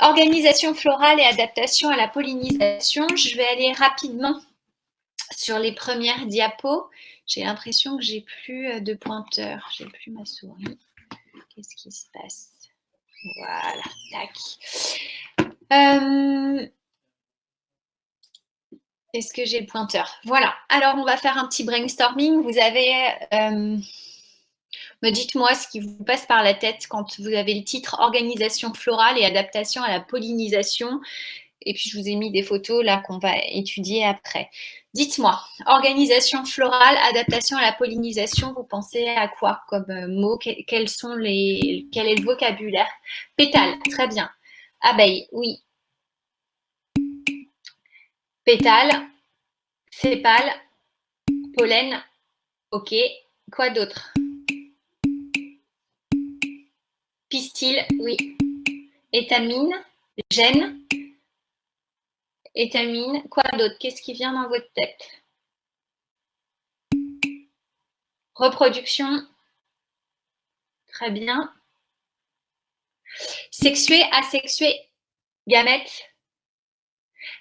Organisation florale et adaptation à la pollinisation. Je vais aller rapidement sur les premières diapos. J'ai l'impression que j'ai plus de pointeur. J'ai plus ma souris. Qu'est-ce qui se passe? Voilà, tac. Est-ce que j'ai le pointeur? Voilà. Alors, on va faire un petit brainstorming. Vous avez... me dites-moi ce qui vous passe par la tête quand vous avez le titre « Organisation florale et adaptation à la pollinisation ». Et puis, je vous ai mis des photos là qu'on va étudier après. Dites-moi, organisation florale, adaptation à la pollinisation, vous pensez à quoi comme mot? Quel est le vocabulaire? Pétale, très bien. Abeille, oui. Pétale, sépale, pollen, ok. Quoi d'autre? Pistil, oui. Étamine, gène, étamine. Quoi d'autre? Qu'est-ce qui vient dans votre tête? Reproduction, très bien. Sexué, asexué, gamètes.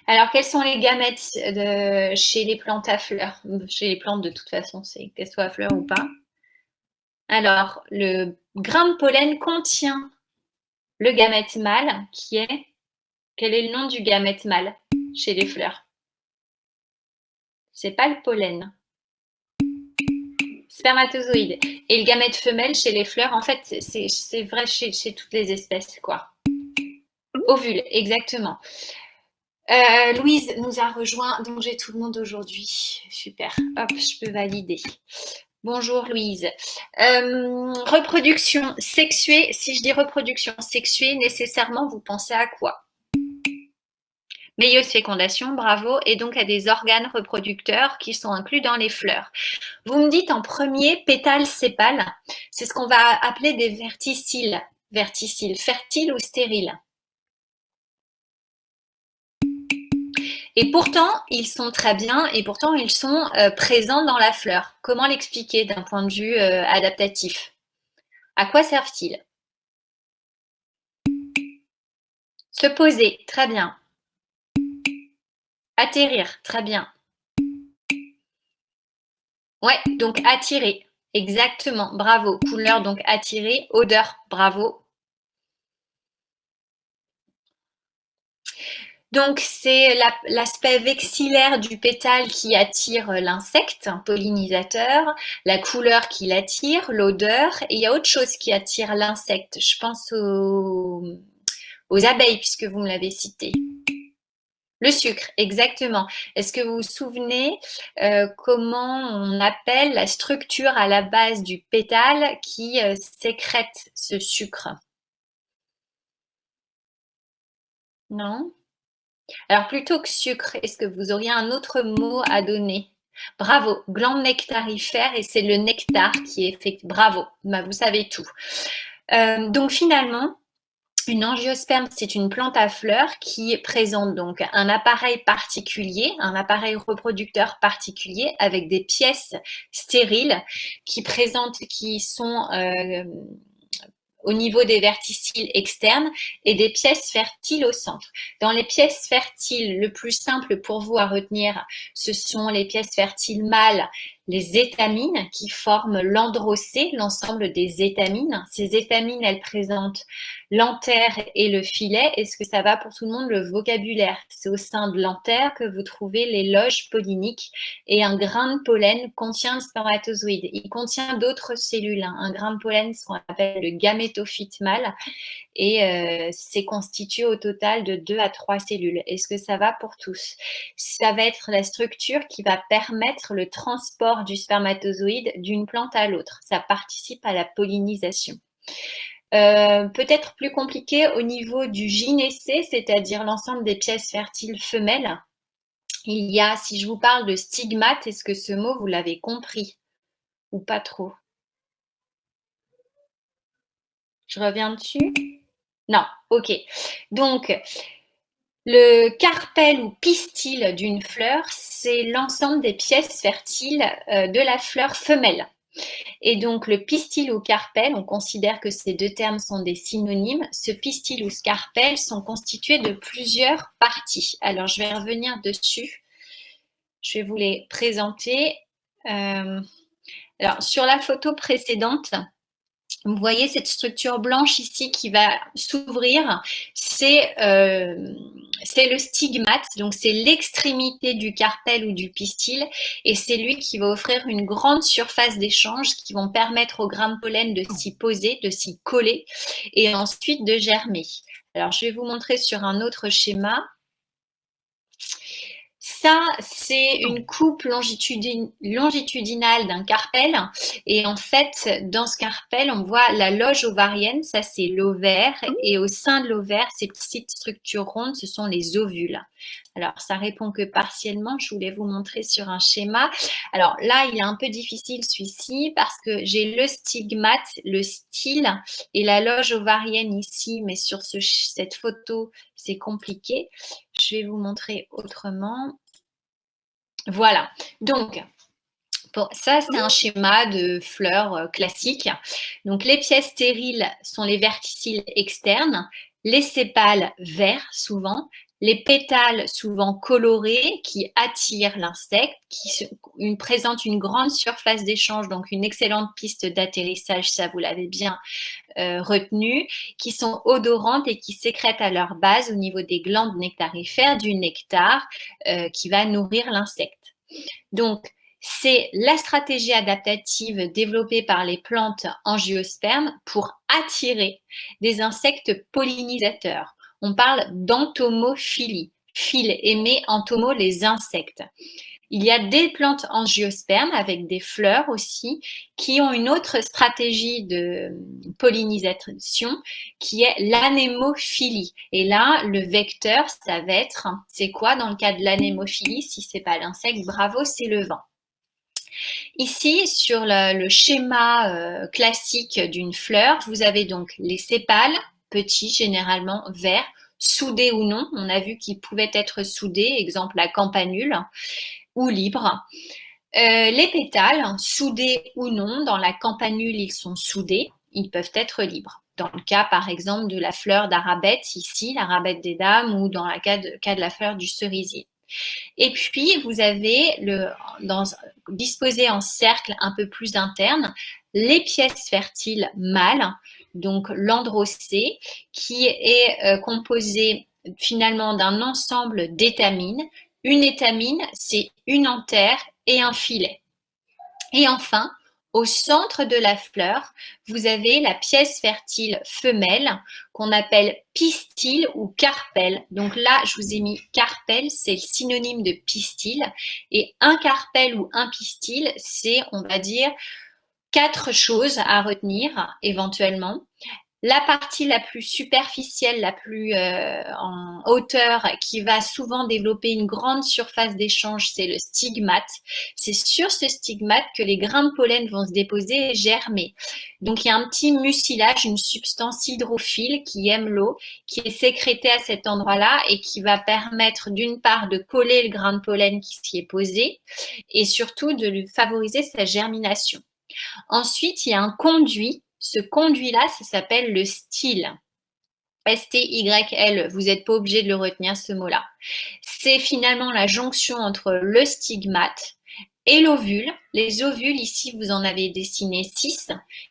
Alors, quelles sont les gamètes chez les plantes à fleurs? Chez les plantes, de toute façon, c'est qu'elles soient à fleurs ou pas. Alors, le grain de pollen contient le gamète mâle qui est... Quel est le nom du gamète mâle chez les fleurs? C'est pas le pollen. Spermatozoïde. Et le gamète femelle chez les fleurs, en fait, c'est vrai chez toutes les espèces, quoi. Ovule, exactement. Louise nous a rejoint, donc j'ai tout le monde aujourd'hui. Super, hop, je peux valider. Bonjour Louise. Reproduction sexuée, si je dis reproduction sexuée, nécessairement, vous pensez à quoi? Méiose fécondation, bravo, et donc à des organes reproducteurs qui sont inclus dans les fleurs. Vous me dites en premier pétale, sépale, c'est ce qu'on va appeler des verticiles. Verticiles, fertiles ou stériles? Et pourtant, ils sont très bien et pourtant, ils sont présents dans la fleur. Comment l'expliquer d'un point de vue adaptatif? À quoi servent-ils? Se poser, très bien. Atterrir, très bien. Ouais, donc attirer, exactement, bravo. Couleur, donc attirer. Odeur, bravo. Donc, c'est l'aspect vexillaire du pétale qui attire l'insecte pollinisateur, la couleur qui l'attire, l'odeur, et il y a autre chose qui attire l'insecte. Je pense aux abeilles, puisque vous me l'avez cité. Le sucre, exactement. Est-ce que vous vous souvenez comment on appelle la structure à la base du pétale qui sécrète ce sucre? Non? Alors, plutôt que sucre, est-ce que vous auriez un autre mot à donner? Bravo, glande nectarifère, et c'est le nectar qui est fait. Bravo, bah, vous savez tout. Donc finalement, une angiosperme, c'est une plante à fleurs qui présente donc un appareil particulier, un appareil reproducteur particulier avec des pièces stériles qui sont au niveau des verticiles externes et des pièces fertiles au centre. Dans les pièces fertiles, le plus simple pour vous à retenir, ce sont les pièces fertiles mâles, les étamines qui forment l'androcée, l'ensemble des étamines. Ces étamines, elles présentent l'antère et le filet. Est-ce que ça va pour tout le monde? Le vocabulaire, c'est au sein de l'antère que vous trouvez les loges polliniques et un grain de pollen contient le spermatozoïde. Il contient d'autres cellules. Un grain de pollen, ce qu'on appelle le gamétophyte mâle, et c'est constitué au total de 2 à 3 cellules. Est-ce que ça va pour tous? Ça va être la structure qui va permettre le transport du spermatozoïde d'une plante à l'autre. Ça participe à la pollinisation. Peut-être plus compliqué au niveau du gynécée, c'est-à-dire l'ensemble des pièces fertiles femelles. Il y a, si je vous parle de stigmate, est-ce que ce mot, vous l'avez compris ou pas trop? Je reviens dessus? Non, ok. Donc, le carpel ou pistil d'une fleur, c'est l'ensemble des pièces fertiles de la fleur femelle. Et donc le pistil ou carpelle, on considère que ces deux termes sont des synonymes. Ce pistil ou scarpelle sont constitués de plusieurs parties. Alors je vais revenir dessus. Je vais vous les présenter. Alors sur la photo précédente, vous voyez cette structure blanche ici qui va s'ouvrir, c'est le stigmate, donc c'est l'extrémité du carpelle ou du pistil, et c'est lui qui va offrir une grande surface d'échange qui vont permettre aux grains de pollen de s'y poser, de s'y coller, et ensuite de germer. Alors je vais vous montrer sur un autre schéma. Ça, c'est une coupe longitudinale d'un carpelle. Et en fait, dans ce carpelle, on voit la loge ovarienne, ça c'est l'ovaire. Et au sein de l'ovaire, ces petites structures rondes, ce sont les ovules. Alors, ça répond que partiellement. Je voulais vous montrer sur un schéma. Alors là, il est un peu difficile celui-ci parce que j'ai le stigmate, le style et la loge ovarienne ici. Mais sur cette photo, c'est compliqué. Je vais vous montrer autrement. Voilà. Donc, ça, c'est un schéma de fleurs classique. Donc, les pièces stériles sont les verticilles externes, les sépales verts souvent, les pétales souvent colorés qui attirent l'insecte, qui présentent une grande surface d'échange, donc une excellente piste d'atterrissage, ça vous l'avez bien retenu, qui sont odorantes et qui sécrètent à leur base au niveau des glandes nectarifères du nectar qui va nourrir l'insecte. Donc, c'est la stratégie adaptative développée par les plantes angiospermes pour attirer des insectes pollinisateurs. On parle d'entomophilie. Phile, aimer, entomo, les insectes. Il y a des plantes angiospermes avec des fleurs aussi qui ont une autre stratégie de pollinisation qui est l'anémophilie. Et là, le vecteur, ça va être, c'est quoi dans le cas de l'anémophilie? Si c'est pas l'insecte, bravo, c'est le vent. Ici, sur le schéma classique d'une fleur, vous avez donc les sépales, petits, généralement verts, soudés ou non. On a vu qu'ils pouvaient être soudés, exemple la campanule, ou libres. Les pétales, soudés ou non, dans la campanule, ils sont soudés, ils peuvent être libres. Dans le cas, par exemple, de la fleur d'arabette, ici, l'arabette des dames, ou dans le cas de la fleur du cerisier. Et puis, vous avez disposé en cercle un peu plus interne les pièces fertiles mâles, donc l'androcée, qui est composé finalement d'un ensemble d'étamines. Une étamine, c'est une antère et un filet. Et enfin, au centre de la fleur, vous avez la pièce fertile femelle qu'on appelle pistil ou carpelle. Donc là, je vous ai mis carpelle, c'est le synonyme de pistil. Et un carpelle ou un pistil, c'est, on va dire, 4 choses à retenir éventuellement. La partie la plus superficielle, la plus en hauteur, qui va souvent développer une grande surface d'échange, c'est le stigmate. C'est sur ce stigmate que les grains de pollen vont se déposer et germer. Donc, il y a un petit mucilage, une substance hydrophile qui aime l'eau, qui est sécrétée à cet endroit-là et qui va permettre d'une part de coller le grain de pollen qui s'y est posé et surtout de lui favoriser sa germination. Ensuite, il y a un conduit. Ce conduit-là, ça s'appelle le style. S-T-Y-L, vous n'êtes pas obligé de le retenir, ce mot-là. C'est finalement la jonction entre le stigmate et l'ovule. Les ovules, ici, vous en avez dessiné 6.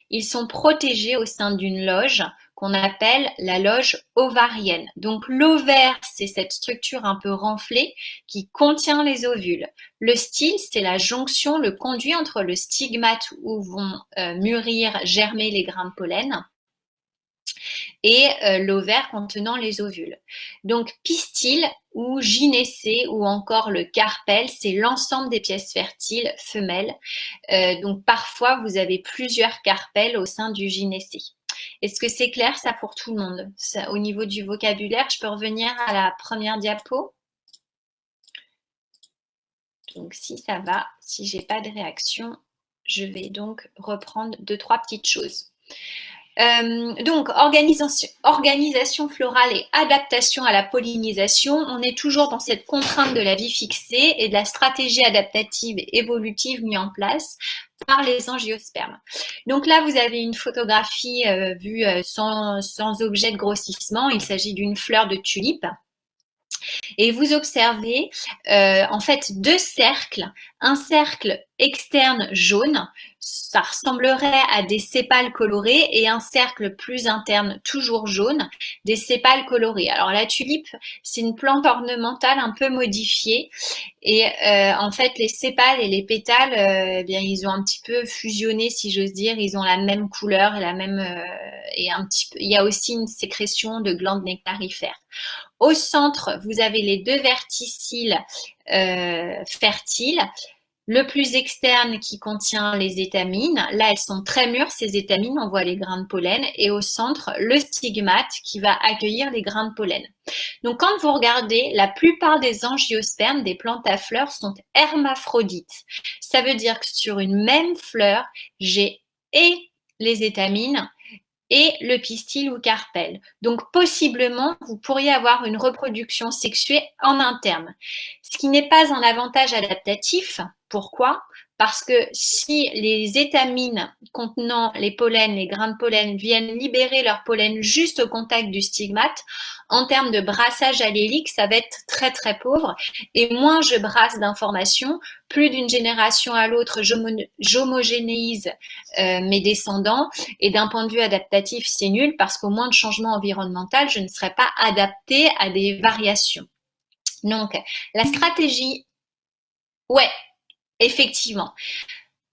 Ils sont protégés au sein d'une loge qu'on appelle la loge ovarienne. Donc l'ovaire, c'est cette structure un peu renflée qui contient les ovules. Le style, c'est la jonction, le conduit entre le stigmate où vont mûrir, germer les grains de pollen et l'ovaire contenant les ovules. Donc pistil ou gynécée ou encore le carpelle, c'est l'ensemble des pièces fertiles femelles. Donc parfois, vous avez plusieurs carpelles au sein du gynécée. Est-ce que c'est clair ça pour tout le monde? Ça, au niveau du vocabulaire, je peux revenir à la première diapo? Donc si ça va, si j'ai pas de réaction, je vais donc reprendre 2-3 petites choses. Donc, organisation florale et adaptation à la pollinisation, on est toujours dans cette contrainte de la vie fixée et de la stratégie adaptative et évolutive mise en place par les angiospermes. Donc là, vous avez une photographie vue sans objet de grossissement. Il s'agit d'une fleur de tulipe. Et vous observez en fait deux cercles, un cercle externe jaune, ça ressemblerait à des sépales colorés, et un cercle plus interne toujours jaune, des sépales colorés. Alors la tulipe, c'est une plante ornementale un peu modifiée, et en fait les sépales et les pétales, eh bien ils ont un petit peu fusionné, si j'ose dire, ils ont la même couleur et la même et un petit peu, il y a aussi une sécrétion de glandes nectarifères. Au centre, vous avez les deux verticilles fertiles. Le plus externe qui contient les étamines. Là, elles sont très mûres, ces étamines, on voit les grains de pollen. Et au centre, le stigmate qui va accueillir les grains de pollen. Donc, quand vous regardez, la plupart des angiospermes, des plantes à fleurs, sont hermaphrodites. Ça veut dire que sur une même fleur, j'ai et les étamines et le pistil ou carpelle. Donc, possiblement, vous pourriez avoir une reproduction sexuée en interne. Ce qui n'est pas un avantage adaptatif. Pourquoi? Parce que si les étamines contenant les pollens, les grains de pollen, viennent libérer leur pollen juste au contact du stigmate, en termes de brassage allélique, ça va être très très pauvre. Et moins je brasse d'informations, plus d'une génération à l'autre, j'homogénéise mes descendants. Et d'un point de vue adaptatif, c'est nul parce qu'au moins de changement environnemental, je ne serai pas adaptée à des variations. Donc, la stratégie, ouais, effectivement.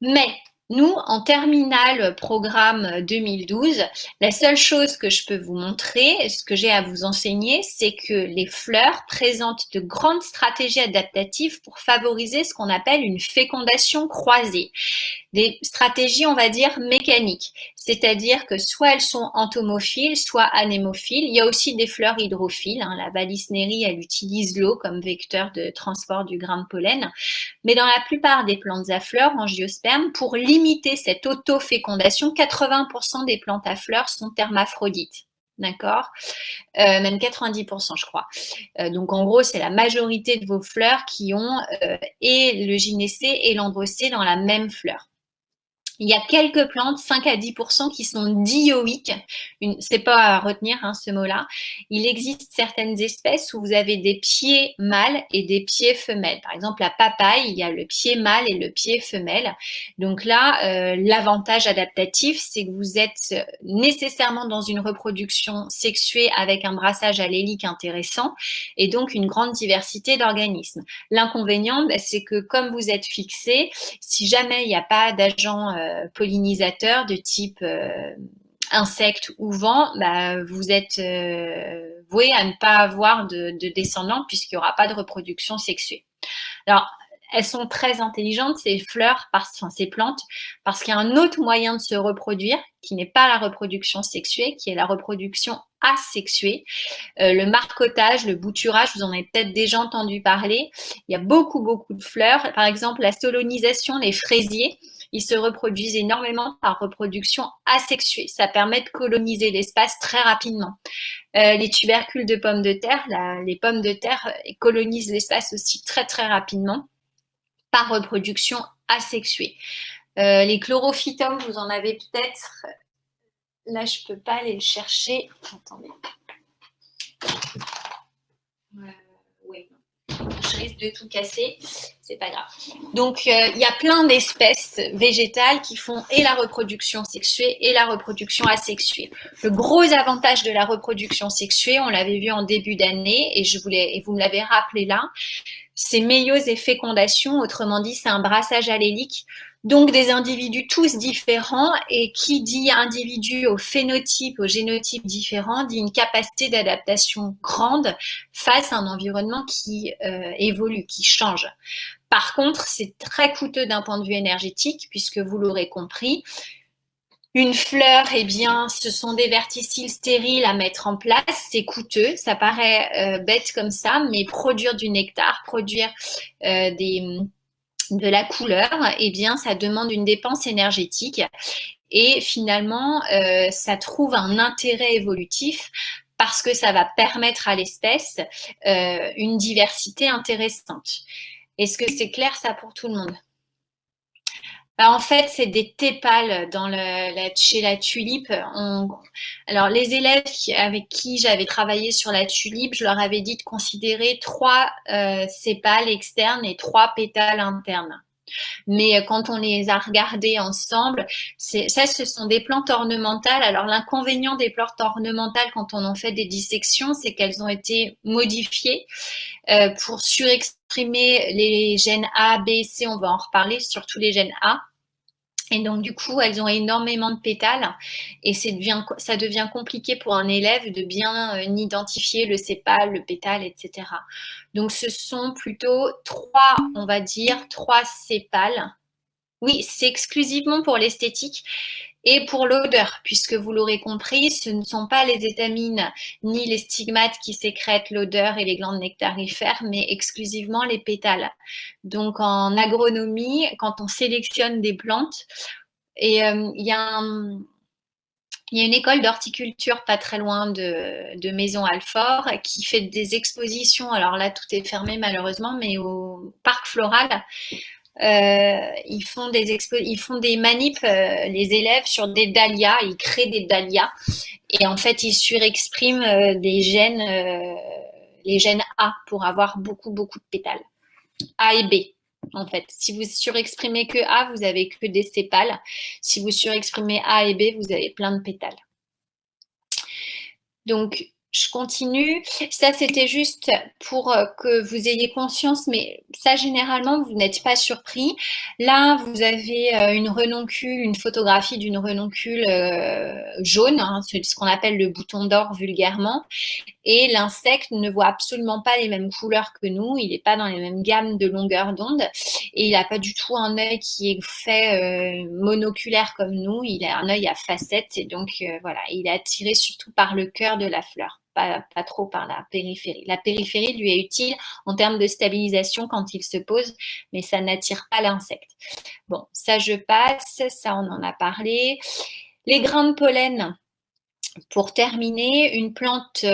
Mais nous, en terminale programme 2012, la seule chose que je peux vous montrer, ce que j'ai à vous enseigner, c'est que les fleurs présentent de grandes stratégies adaptatives pour favoriser ce qu'on appelle une fécondation croisée. Des stratégies, on va dire, mécaniques. C'est-à-dire que soit elles sont entomophiles, soit anémophiles. Il y a aussi des fleurs hydrophiles. La Vallisnerie, elle utilise l'eau comme vecteur de transport du grain de pollen. Mais dans la plupart des plantes à fleurs, angiospermes, pour limiter cette autofécondation, 80% des plantes à fleurs sont hermaphrodites. D'accord, même 90%, je crois. Donc, en gros, c'est la majorité de vos fleurs qui ont et le gynécée et l'androcée dans la même fleur. Il y a quelques plantes, 5 à 10%, qui sont dioïques. C'est pas à retenir ce mot-là. Il existe certaines espèces où vous avez des pieds mâles et des pieds femelles. Par exemple, la papaye, il y a le pied mâle et le pied femelle. Donc là, l'avantage adaptatif, c'est que vous êtes nécessairement dans une reproduction sexuée avec un brassage allélique intéressant et donc une grande diversité d'organismes. L'inconvénient, c'est que comme vous êtes fixé, si jamais il n'y a pas d'agent pollinisateurs de type insectes ou vent, vous êtes voué à ne pas avoir de descendants puisqu'il n'y aura pas de reproduction sexuée. Alors, elles sont très intelligentes, ces fleurs, ces plantes, parce qu'il y a un autre moyen de se reproduire qui n'est pas la reproduction sexuée, qui est la reproduction asexuée. Le marcottage, le bouturage, vous en avez peut-être déjà entendu parler. Il y a beaucoup de fleurs. Par exemple, la stolonisation, les fraisiers, ils se reproduisent énormément par reproduction asexuée. Ça permet de coloniser l'espace très rapidement. Les tubercules de pommes de terre, les pommes de terre colonisent l'espace aussi très rapidement par reproduction asexuée. Les chlorophytums, vous en avez peut-être. Là, je ne peux pas aller le chercher. Attendez. Oui. Je risque de tout casser. C'est pas grave. Donc, il y a plein d'espèces végétales qui font et la reproduction sexuée et la reproduction asexuée. Le gros avantage de la reproduction sexuée, on l'avait vu en début d'année et vous me l'avez rappelé là, c'est méiose et fécondation, autrement dit, c'est un brassage allélique, donc des individus tous différents, et qui dit individu au phénotype, au génotype différent, dit une capacité d'adaptation grande face à un environnement qui évolue, qui change. Par contre, c'est très coûteux d'un point de vue énergétique, puisque vous l'aurez compris, une fleur, eh bien, ce sont des verticilles stériles à mettre en place, c'est coûteux, ça paraît bête comme ça, mais produire du nectar, produire de la couleur, eh bien, ça demande une dépense énergétique. et finalement, ça trouve un intérêt évolutif parce que ça va permettre à l'espèce une diversité intéressante. Est-ce que c'est clair ça pour tout le monde? Bah, en fait, c'est des tépales chez la tulipe. Alors, les élèves avec qui j'avais travaillé sur la tulipe, je leur avais dit de considérer 3 sépales externes et 3 pétales internes. Mais quand on les a regardés ensemble, ce sont des plantes ornementales. Alors, l'inconvénient des plantes ornementales quand on en fait des dissections, c'est qu'elles ont été modifiées pour surexprimer les gènes A, B, C. On va en reparler, surtout les gènes A. Et donc, du coup, elles ont énormément de pétales et ça devient compliqué pour un élève de bien identifier le sépale, le pétale, etc. Donc, ce sont plutôt 3, on va dire, 3 sépales. Oui, c'est exclusivement pour l'esthétique et pour l'odeur, puisque vous l'aurez compris, ce ne sont pas les étamines ni les stigmates qui sécrètent l'odeur et les glandes nectarifères, mais exclusivement les pétales. Donc en agronomie, quand on sélectionne des plantes, et il y a une école d'horticulture pas très loin de Maison-Alfort qui fait des expositions. Alors là, tout est fermé malheureusement, mais au parc floral, ils font des manips, les élèves, sur des dahlias. Ils créent des dahlias et en fait, ils surexpriment les gènes A pour avoir beaucoup, beaucoup de pétales. A et B. En fait, si vous surexprimez que A, vous avez que des sépales. Si vous surexprimez A et B, vous avez plein de pétales. Donc, je continue. Ça, c'était juste pour que vous ayez conscience, mais ça, généralement, vous n'êtes pas surpris. Là, vous avez une photographie d'une renoncule jaune, hein, ce qu'on appelle le bouton d'or vulgairement. Et l'insecte ne voit absolument pas les mêmes couleurs que nous, il n'est pas dans les mêmes gammes de longueur d'onde et il n'a pas du tout un œil qui est fait monoculaire comme nous, il a un œil à facettes et donc voilà, il est attiré surtout par le cœur de la fleur, pas trop par la périphérie. La périphérie lui est utile en termes de stabilisation quand il se pose, mais ça n'attire pas l'insecte. Bon, ça je passe, ça on en a parlé. Les grains de pollen, pour terminer, une plante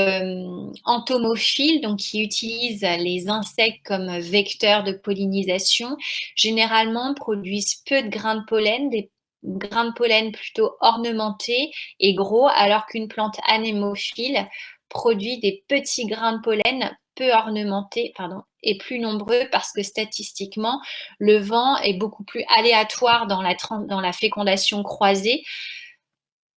entomophile, donc qui utilise les insectes comme vecteurs de pollinisation, généralement produisent peu de grains de pollen, des grains de pollen plutôt ornementés et gros, alors qu'une plante anémophile produit des petits grains de pollen peu ornementés, et plus nombreux parce que statistiquement, le vent est beaucoup plus aléatoire dans la fécondation croisée.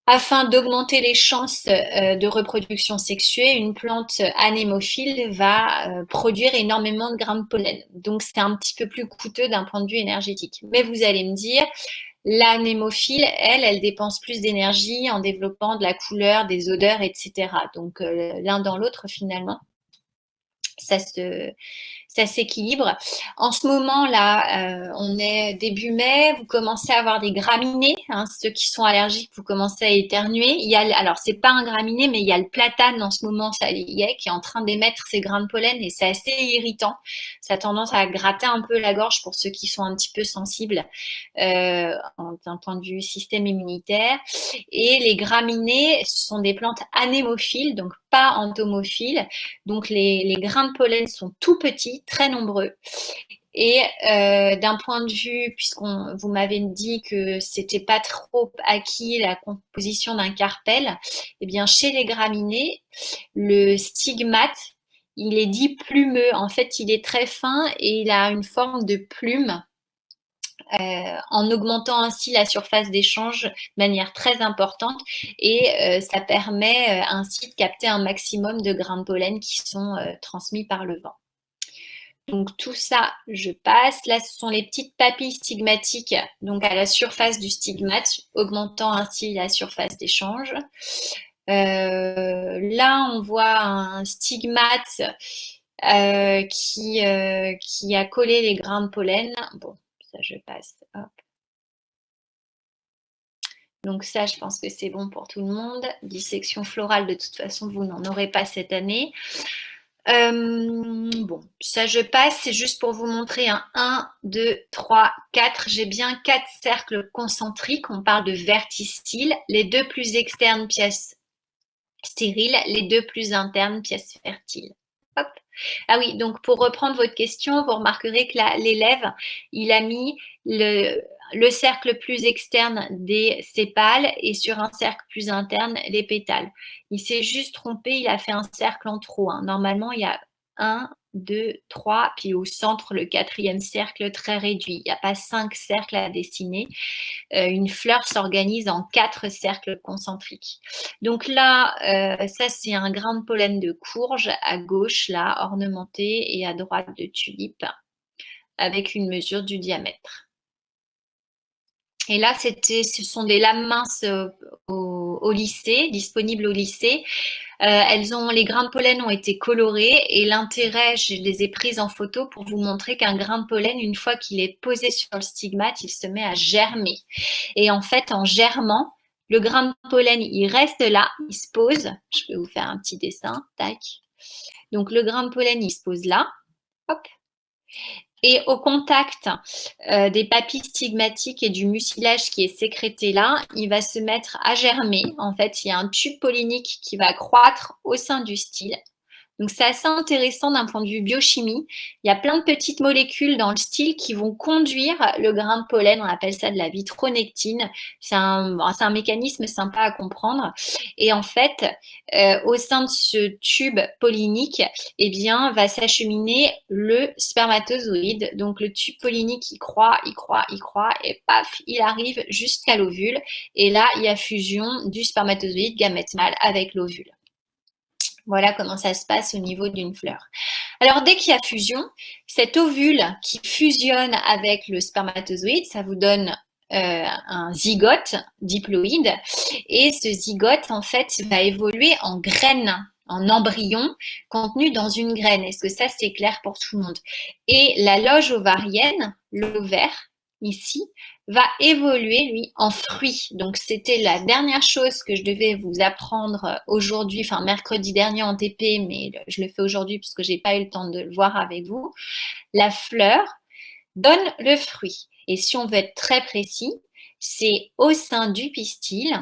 Afin d'augmenter les chances de reproduction sexuée, une plante anémophile va produire énormément de grains de pollen. Donc, c'est un petit peu plus coûteux d'un point de vue énergétique. Mais vous allez me dire, l'anémophile, elle dépense plus d'énergie en développant de la couleur, des odeurs, etc. Donc, l'un dans l'autre, finalement, ça s'équilibre. En ce moment-là, on est début mai, vous commencez à avoir des graminées, hein, ceux qui sont allergiques, vous commencez à éternuer. Alors, c'est pas un graminé, mais il y a le platane en ce moment, ça y est, qui est en train d'émettre ses grains de pollen et c'est assez irritant. Ça a tendance à gratter un peu la gorge pour ceux qui sont un petit peu sensibles d'un point de vue système immunitaire. Et les graminées, ce sont des plantes anémophiles, donc pas entomophiles. Donc, les grains de pollen sont tout petits, très nombreux. Et d'un point de vue, vous m'avez dit que c'était pas trop acquis la composition d'un carpel, eh bien chez les graminées, le stigmate, il est dit plumeux. En fait, il est très fin et il a une forme de plume. En augmentant ainsi la surface d'échange de manière très importante et ça permet ainsi de capter un maximum de grains de pollen qui sont transmis par le vent. Donc tout ça, je passe. Là, ce sont les petites papilles stigmatiques, donc à la surface du stigmate, augmentant ainsi la surface d'échange. Là, on voit un stigmate qui a collé les grains de pollen. Bon, ça, je passe. Hop. Donc ça, je pense que c'est bon pour tout le monde. Dissection florale, de toute façon, vous n'en aurez pas cette année. Bon, ça je passe, c'est juste pour vous montrer un 1, 2, 3, 4. J'ai bien 4 cercles concentriques, on parle de verticiles, les deux plus externes pièces stériles, les deux plus internes pièces fertiles. Hop. Ah oui, donc pour reprendre votre question, vous remarquerez que l'élève, il a mis le cercle plus externe des sépales et sur un cercle plus interne, les pétales. Il s'est juste trompé, il a fait un cercle en trop. Hein. Normalement, il y a 1, 2, 3, puis au centre, le quatrième cercle très réduit. Il n'y a pas 5 cercles à dessiner. Une fleur s'organise en 4 cercles concentriques. Donc là, ça c'est un grain de pollen de courge à gauche, là, ornementé, et à droite de tulipe, avec une mesure du diamètre. Et là, ce sont des lames minces au lycée, disponibles au lycée. Les grains de pollen ont été colorés et l'intérêt, je les ai prises en photo pour vous montrer qu'un grain de pollen, une fois qu'il est posé sur le stigmate, il se met à germer. Et en fait, en germant, le grain de pollen, il reste là, il se pose. Je vais vous faire un petit dessin, tac. Donc le grain de pollen, il se pose là, hop. Et au contact des papilles stigmatiques et du mucilage qui est sécrété là, il va se mettre à germer. En fait, il y a un tube pollinique qui va croître au sein du style. Donc, c'est assez intéressant d'un point de vue biochimie. Il y a plein de petites molécules dans le style qui vont conduire le grain de pollen. On appelle ça de la vitronectine. C'est un mécanisme sympa à comprendre. Et en fait, au sein de ce tube pollinique, eh bien, va s'acheminer le spermatozoïde. Donc, le tube pollinique, il croît, et paf, il arrive jusqu'à l'ovule. Et là, il y a fusion du spermatozoïde gamète mâle avec l'ovule. Voilà comment ça se passe au niveau d'une fleur. Alors, dès qu'il y a fusion, cet ovule qui fusionne avec le spermatozoïde, ça vous donne un zygote diploïde. Et ce zygote, en fait, va évoluer en graine, en embryon contenu dans une graine. Est-ce que ça, c'est clair pour tout le monde? Et la loge ovarienne, l'ovaire, ici, va évoluer, lui, en fruit. Donc, c'était la dernière chose que je devais vous apprendre aujourd'hui, enfin mercredi dernier en TP, mais je le fais aujourd'hui puisque j'ai pas eu le temps de le voir avec vous. La fleur donne le fruit. Et si on veut être très précis, c'est au sein du pistil,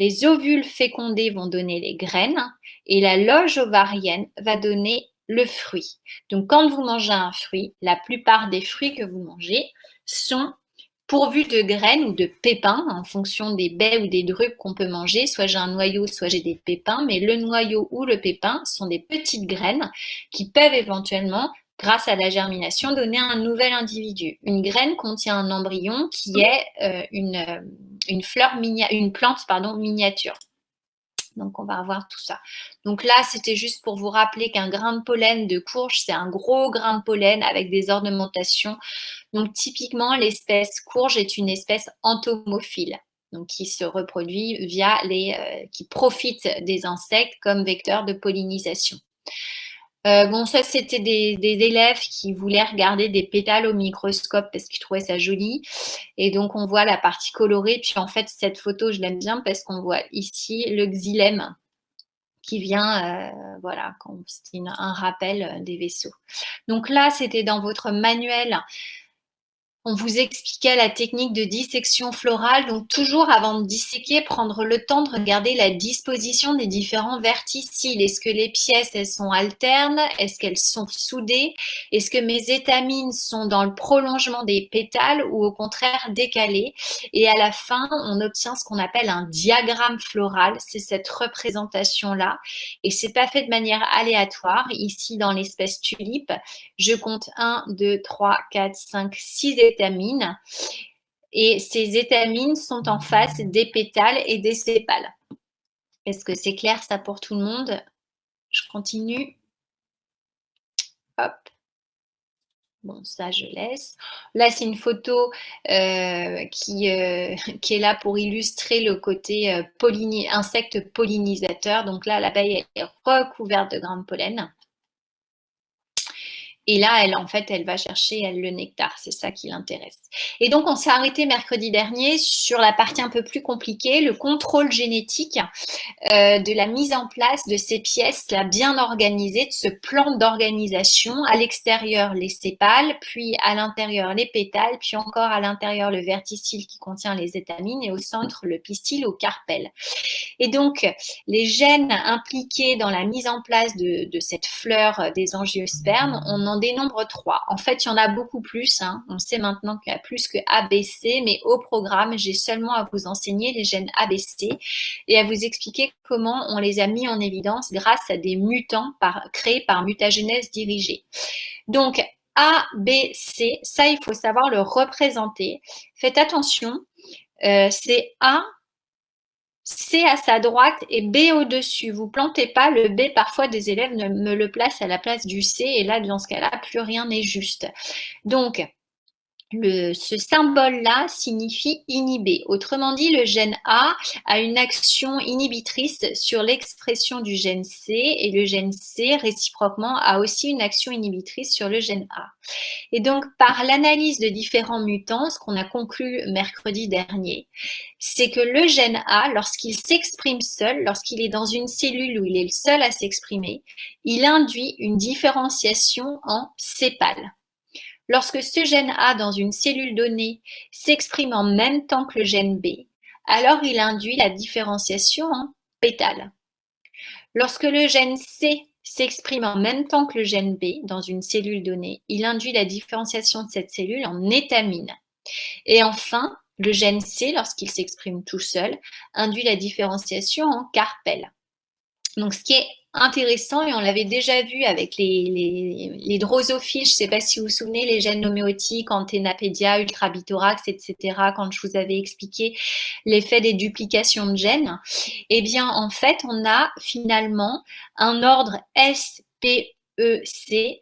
les ovules fécondés vont donner les graines et la loge ovarienne va donner le fruit. Donc, quand vous mangez un fruit, la plupart des fruits que vous mangez sont pourvus de graines ou de pépins en fonction des baies ou des drupes qu'on peut manger. Soit j'ai un noyau, soit j'ai des pépins, mais le noyau ou le pépin sont des petites graines qui peuvent éventuellement, grâce à la germination, donner un nouvel individu. Une graine contient un embryon qui est une plante miniature. Donc, on va avoir tout ça. Donc là, c'était juste pour vous rappeler qu'un grain de pollen de courge, c'est un gros grain de pollen avec des ornementations. Donc, typiquement, l'espèce courge est une espèce entomophile, donc qui se reproduit qui profite des insectes comme vecteur de pollinisation. Bon, ça, c'était des élèves qui voulaient regarder des pétales au microscope parce qu'ils trouvaient ça joli. Et donc, on voit la partie colorée. Puis, en fait, cette photo, je l'aime bien parce qu'on voit ici le xylème qui vient, voilà, c'est un rappel des vaisseaux. Donc là, c'était dans votre manuel. On vous expliquait la technique de dissection florale, donc toujours avant de disséquer, prendre le temps de regarder la disposition des différents verticiles. Est-ce que les pièces, elles sont alternes? Est-ce qu'elles sont soudées? Est-ce que mes étamines sont dans le prolongement des pétales ou au contraire décalées? Et à la fin, on obtient ce qu'on appelle un diagramme floral, c'est cette représentation-là. Et c'est pas fait de manière aléatoire. Ici, dans l'espèce tulipe, je compte 1, 2, 3, 4, 5, 6 étamines. Et ces étamines sont en face des pétales et des sépales. Est-ce que c'est clair ça pour tout le monde? Je continue. Hop. Bon, ça, je laisse. Là, c'est une photo qui est là pour illustrer le côté insecte pollinisateur. Donc là, l'abeille est recouverte de grains de pollen. Et là, en fait, elle va chercher, elle, le nectar. C'est ça qui l'intéresse. Et donc, on s'est arrêté mercredi dernier sur la partie un peu plus compliquée, le contrôle génétique de la mise en place de ces pièces-là bien organisées, de ce plan d'organisation. À l'extérieur, les sépales, puis à l'intérieur, les pétales, puis encore à l'intérieur, le verticille qui contient les étamines et au centre, le pistil au carpel. Et donc, les gènes impliqués dans la mise en place de cette fleur des angiospermes, on en dénombre 3. En fait, il y en a beaucoup plus. Hein. On sait maintenant qu'il y a plus que ABC, mais au programme, j'ai seulement à vous enseigner les gènes ABC et à vous expliquer comment on les a mis en évidence grâce à des mutants créés par mutagénèse dirigée. Donc, A, B, C, ça, il faut savoir le représenter. Faites attention, c'est A, C à sa droite et B au-dessus. Vous plantez pas le B, parfois des élèves me le placent à la place du C et là, dans ce cas-là, plus rien n'est juste. Donc, ce symbole-là signifie inhiber. Autrement dit, le gène A a une action inhibitrice sur l'expression du gène C et le gène C, réciproquement, a aussi une action inhibitrice sur le gène A. Et donc, par l'analyse de différents mutants, ce qu'on a conclu mercredi dernier, c'est que le gène A, lorsqu'il s'exprime seul, lorsqu'il est dans une cellule où il est le seul à s'exprimer, il induit une différenciation en sépales. Lorsque ce gène A dans une cellule donnée s'exprime en même temps que le gène B, alors il induit la différenciation en pétales. Lorsque le gène C s'exprime en même temps que le gène B dans une cellule donnée, il induit la différenciation de cette cellule en étamine. Et enfin, le gène C, lorsqu'il s'exprime tout seul, induit la différenciation en carpel. Donc, ce qui est intéressant, et on l'avait déjà vu avec les drosophiles, je ne sais pas si vous vous souvenez, les gènes homéotiques, Antennapedia, Ultrabithorax, etc., quand je vous avais expliqué l'effet des duplications de gènes, eh bien, en fait, on a finalement un ordre SPEC,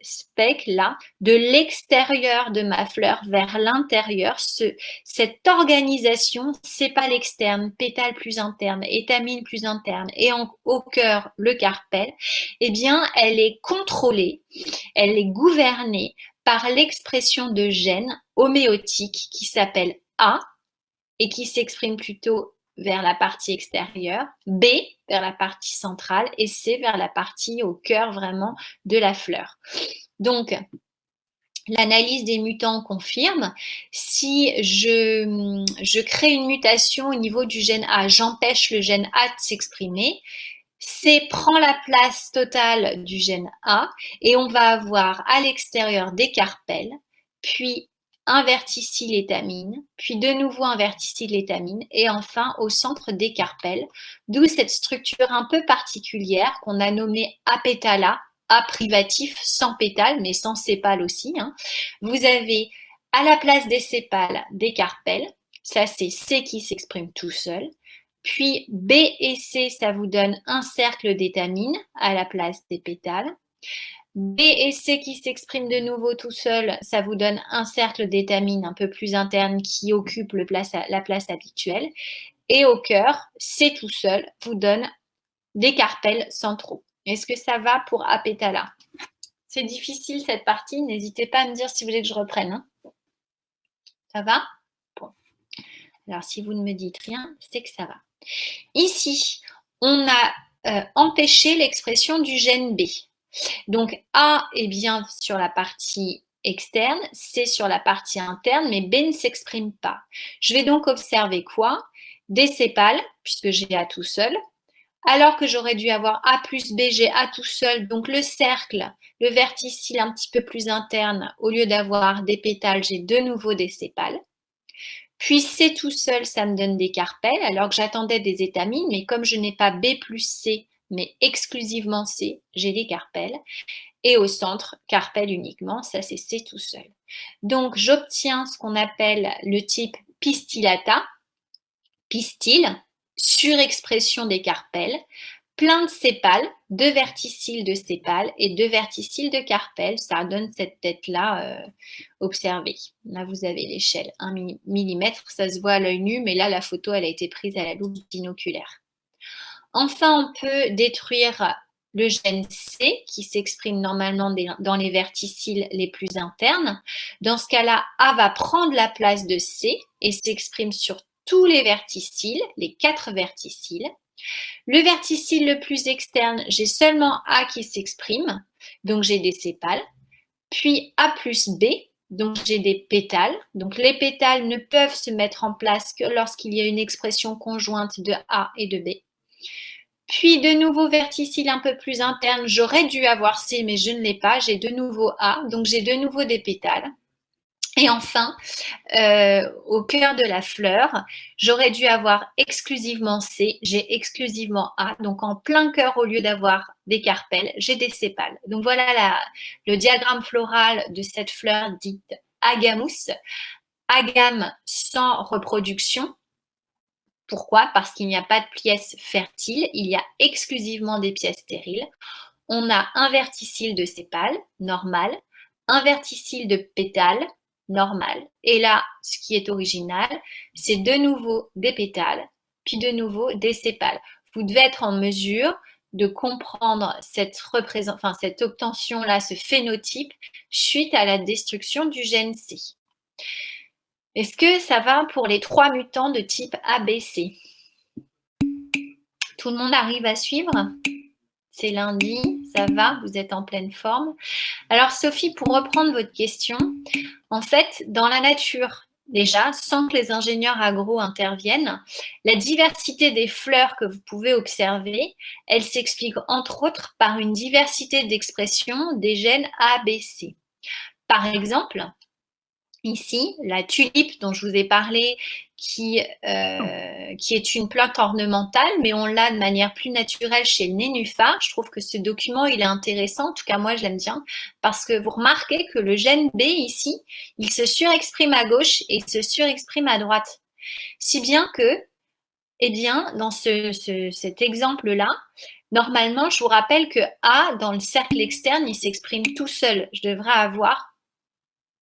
spec, là, de l'extérieur de ma fleur vers l'intérieur, cette organisation sépale externe, pétale plus interne, étamine plus interne et au cœur le carpel, eh bien, elle est contrôlée, elle est gouvernée par l'expression de gènes homéotiques qui s'appellent A et qui s'expriment plutôt vers la partie extérieure, B vers la partie centrale et C vers la partie au cœur vraiment de la fleur. Donc, l'analyse des mutants confirme, si je crée une mutation au niveau du gène A, j'empêche le gène A de s'exprimer, C prend la place totale du gène A et on va avoir à l'extérieur des carpels, puis un verticille étamine, puis de nouveau un verticille étamine et enfin au centre des carpels, d'où cette structure un peu particulière qu'on a nommée apétala, A privatif, sans pétales, mais sans sépales aussi. Hein. Vous avez à la place des sépales des carpels, ça c'est C qui s'exprime tout seul. Puis B et C, ça vous donne un cercle d'étamine à la place des pétales. B et C qui s'expriment de nouveau tout seul, ça vous donne un cercle d'étamine un peu plus interne qui occupe la place habituelle. Et au cœur, C tout seul vous donne des carpels centraux. Est-ce que ça va pour apétala? C'est difficile cette partie, n'hésitez pas à me dire si vous voulez que je reprenne. Hein. Ça va? Bon. Alors si vous ne me dites rien, c'est que ça va. Ici, on a empêché l'expression du gène B. Donc A est bien sur la partie externe, C sur la partie interne, mais B ne s'exprime pas. Je vais donc observer quoi? Des sépales, puisque j'ai A tout seul, alors que j'aurais dû avoir A plus B, j'ai A tout seul, donc le cercle, le verticille un petit peu plus interne, au lieu d'avoir des pétales, j'ai de nouveau des sépales. Puis C tout seul, ça me donne des carpels, alors que j'attendais des étamines, mais comme je n'ai pas B plus C, mais exclusivement C, j'ai des carpels. Et au centre, carpel uniquement, ça c'est C tout seul. Donc j'obtiens ce qu'on appelle le type pistillata, pistil, surexpression des carpels, plein de sépales, 2 verticilles de sépales et 2 verticilles de carpels. Ça donne cette tête-là observée. Là, vous avez l'échelle 1 mm. Ça se voit à l'œil nu, mais là, la photo, elle a été prise à la loupe binoculaire. Enfin, on peut détruire le gène C qui s'exprime normalement dans les verticilles les plus internes. Dans ce cas-là, A va prendre la place de C et s'exprime sur tous les verticilles, les 4 verticilles. Le verticille le plus externe, j'ai seulement A qui s'exprime, donc j'ai des sépales. Puis A plus B, donc j'ai des pétales. Donc les pétales ne peuvent se mettre en place que lorsqu'il y a une expression conjointe de A et de B. Puis de nouveau verticille un peu plus interne, j'aurais dû avoir C mais je ne l'ai pas, j'ai de nouveau A, donc j'ai de nouveau des pétales. Et enfin, au cœur de la fleur, j'aurais dû avoir exclusivement C, j'ai exclusivement A, donc en plein cœur au lieu d'avoir des carpelles, j'ai des sépales. Donc voilà le diagramme floral de cette fleur dite agamus, agame sans reproduction. Pourquoi? Parce qu'il n'y a pas de pièces fertiles, il y a exclusivement des pièces stériles. On a un verticille de sépales, normal, un verticille de pétales, normal. Et là, ce qui est original, c'est de nouveau des pétales, puis de nouveau des sépales. Vous devez être en mesure de comprendre cette obtention-là, ce phénotype, suite à la destruction du gène C. Est-ce que ça va pour les 3 mutants de type ABC? Tout le monde arrive à suivre? C'est lundi, ça va, vous êtes en pleine forme. Alors Sophie, pour reprendre votre question, en fait, dans la nature, déjà, sans que les ingénieurs agro interviennent, la diversité des fleurs que vous pouvez observer, elle s'explique entre autres par une diversité d'expression des gènes ABC. Par exemple, ici, la tulipe dont je vous ai parlé, qui est une plante ornementale, mais on l'a de manière plus naturelle chez le nénuphar. Je trouve que ce document, il est intéressant, en tout cas moi je l'aime bien, parce que vous remarquez que le gène B ici, il se surexprime à gauche et il se surexprime à droite. Si bien que, eh bien, dans cet exemple-là, normalement, je vous rappelle que A, dans le cercle externe, il s'exprime tout seul. Je devrais avoir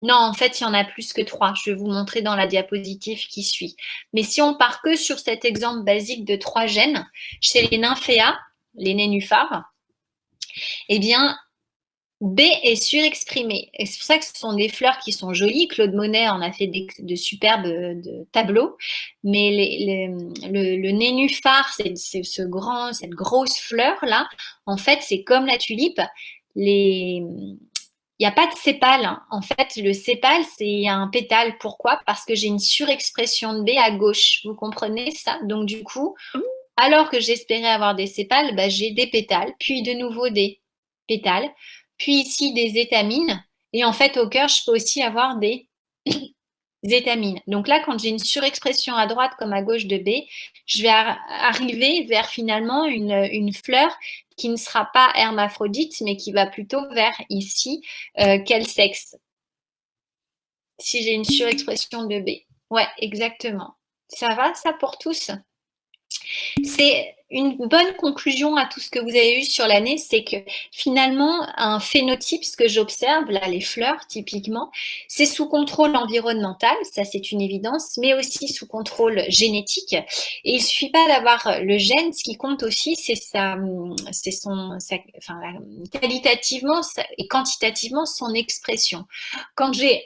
non, en fait, il y en a plus que 3. Je vais vous montrer dans la diapositive qui suit. Mais si on part que sur cet exemple basique de 3 gènes, chez les nymphéas, les nénuphars, eh bien, B est surexprimé. Et c'est pour ça que ce sont des fleurs qui sont jolies. Claude Monet en a fait de superbes tableaux. Mais le nénuphar, c'est cette grosse fleur-là, en fait, c'est comme la tulipe. Il n'y a pas de sépale. En fait, le sépale, c'est un pétale. Pourquoi? Parce que j'ai une surexpression de B à gauche. Vous comprenez ça? Donc, du coup, alors que j'espérais avoir des sépales, bah, j'ai des pétales, puis de nouveau des pétales, puis ici des étamines. Et en fait, au cœur, je peux aussi avoir des étamines. Donc là, quand j'ai une surexpression à droite comme à gauche de B, je vais arriver vers finalement une fleur qui ne sera pas hermaphrodite, mais qui va plutôt vers ici, quel sexe? Si j'ai une surexpression de B. Ouais, exactement. Ça va, ça pour tous? C'est une bonne conclusion à tout ce que vous avez eu sur l'année, c'est que finalement, un phénotype, ce que j'observe, là, les fleurs, typiquement, c'est sous contrôle environnemental, ça c'est une évidence, mais aussi sous contrôle génétique. Et il ne suffit pas d'avoir le gène, ce qui compte aussi, c'est qualitativement et quantitativement son expression. Quand j'ai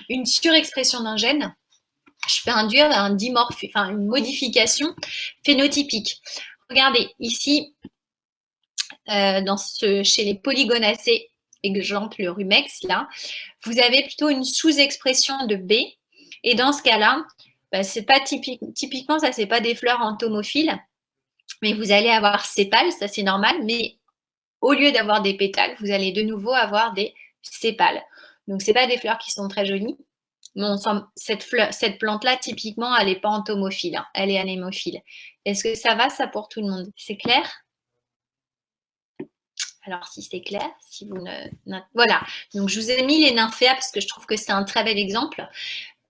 une surexpression d'un gène, je peux induire une modification phénotypique. Regardez, ici, chez les polygonacées, exemple le rumex, là, vous avez plutôt une sous-expression de B. Et dans ce cas-là, c'est pas typiquement, ça, c'est pas des fleurs entomophiles, mais vous allez avoir sépales, ça c'est normal, mais au lieu d'avoir des pétales, vous allez de nouveau avoir des sépales. Donc, c'est pas des fleurs qui sont très jolies. Bon, cette plante-là, typiquement, elle n'est pas entomophile, hein, elle est anémophile. Est-ce que ça va, ça, pour tout le monde? C'est clair? Alors, si c'est clair, si vous ne... Voilà, donc je vous ai mis les nymphéas parce que je trouve que c'est un très bel exemple.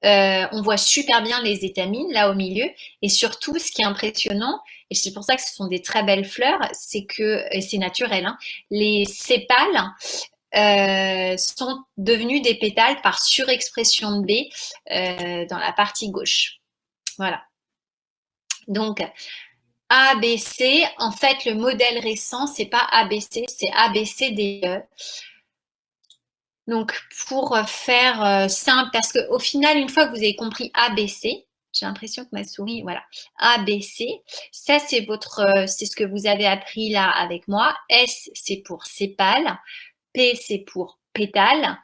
On voit super bien les étamines, là, au milieu. Et surtout, ce qui est impressionnant, et c'est pour ça que ce sont des très belles fleurs, c'est que, et c'est naturel, hein, les sépales sont devenus des pétales par surexpression de B dans la partie gauche. Voilà. Donc, ABC, en fait, le modèle récent, c'est pas ABC, c'est ABCDE. Donc, pour faire simple, parce qu'au final, une fois que vous avez compris ABC, j'ai l'impression que ma souris, voilà, ABC, ça c'est ce que vous avez appris là avec moi. S, c'est pour sépale. P, c'est pour pétale.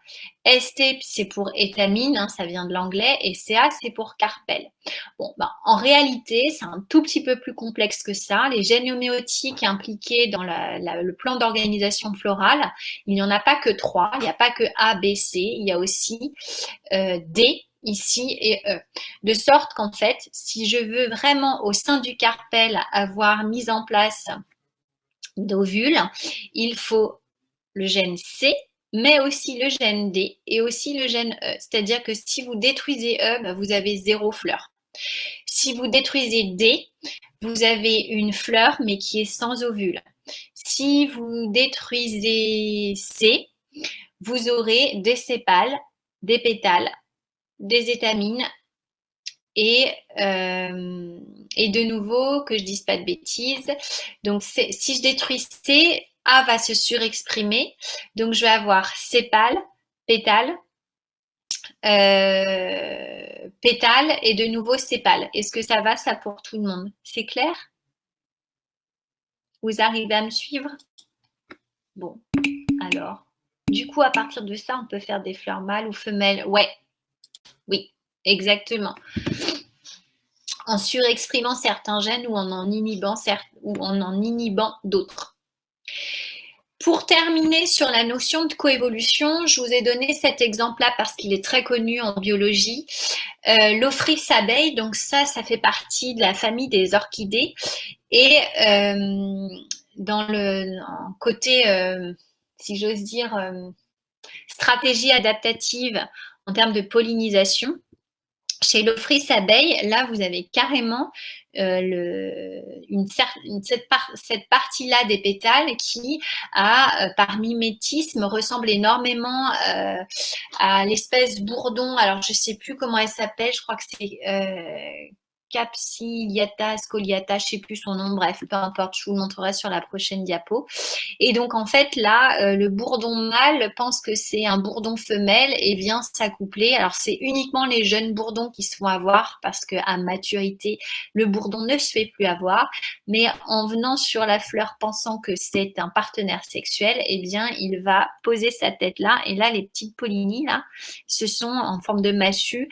ST, c'est pour étamine, hein, ça vient de l'anglais. Et CA, c'est pour carpelle. Bon, ben, en réalité, c'est un tout petit peu plus complexe que ça. Les gènes homéotiques impliqués dans le plan d'organisation florale, il n'y en a pas que 3. Il n'y a pas que A, B, C. Il y a aussi D ici et E. De sorte qu'en fait, si je veux vraiment au sein du carpelle avoir mis en place d'ovules, il faut le gène C, mais aussi le gène D et aussi le gène E. C'est-à-dire que si vous détruisez E, ben vous avez 0 fleur. Si vous détruisez D, vous avez une fleur, mais qui est sans ovule. Si vous détruisez C, vous aurez des sépales, des pétales, des étamines et de nouveau, que je dise pas de bêtises. Donc, si je détruis C, A va se surexprimer. Donc, je vais avoir sépales, pétales, pétales et de nouveau sépales. Est-ce que ça va, ça, pour tout le monde? C'est clair? Vous arrivez à me suivre? Bon, alors. Du coup, à partir de ça, on peut faire des fleurs mâles ou femelles. Ouais, oui, exactement. En surexprimant certains gènes ou en en inhibant d'autres. Pour terminer sur la notion de coévolution, je vous ai donné cet exemple-là parce qu'il est très connu en biologie. L'Ophrys abeille, donc ça fait partie de la famille des orchidées. Et dans le côté, si j'ose dire, stratégie adaptative en termes de pollinisation, chez l'Ophrys abeille, là, vous avez carrément cette partie-là des pétales qui, par mimétisme, ressemble énormément à l'espèce bourdon. Alors, je ne sais plus comment elle s'appelle, je crois que c'est Capsiliata, Scoliata, je ne sais plus son nom, bref, peu importe, je vous le montrerai sur la prochaine diapo. Et donc, en fait, là, le bourdon mâle pense que c'est un bourdon femelle et vient s'accoupler. Alors, c'est uniquement les jeunes bourdons qui se font avoir parce qu'à maturité, le bourdon ne se fait plus avoir. Mais en venant sur la fleur pensant que c'est un partenaire sexuel, eh bien, il va poser sa tête là. Et là, les petites pollinies, là, ce sont en forme de massue,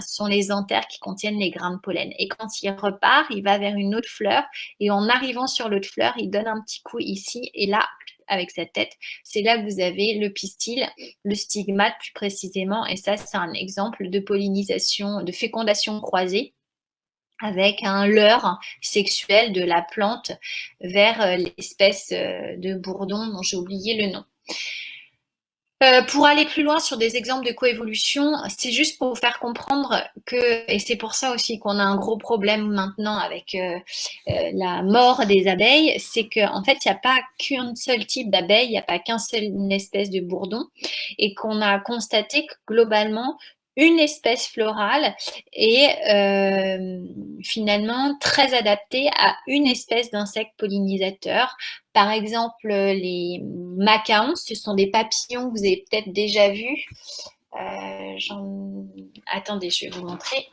sont les anthères qui contiennent les grains de pollen. Et quand il repart, il va vers une autre fleur. Et en arrivant sur l'autre fleur, il donne un petit coup ici. Et là, avec sa tête, c'est là que vous avez le pistil, le stigmate plus précisément. Et ça, c'est un exemple de pollinisation, de fécondation croisée avec un leurre sexuel de la plante vers l'espèce de bourdon dont j'ai oublié le nom. Pour aller plus loin sur des exemples de coévolution, c'est juste pour vous faire comprendre que, et c'est pour ça aussi qu'on a un gros problème maintenant avec la mort des abeilles, c'est qu'en fait, il n'y a pas qu'un seul type d'abeille, il n'y a pas qu'un seul espèce de bourdon, et qu'on a constaté que globalement, une espèce florale est finalement très adaptée à une espèce d'insecte pollinisateur. Par exemple, les macaons, ce sont des papillons que vous avez peut-être déjà vus. Attendez, je vais vous montrer.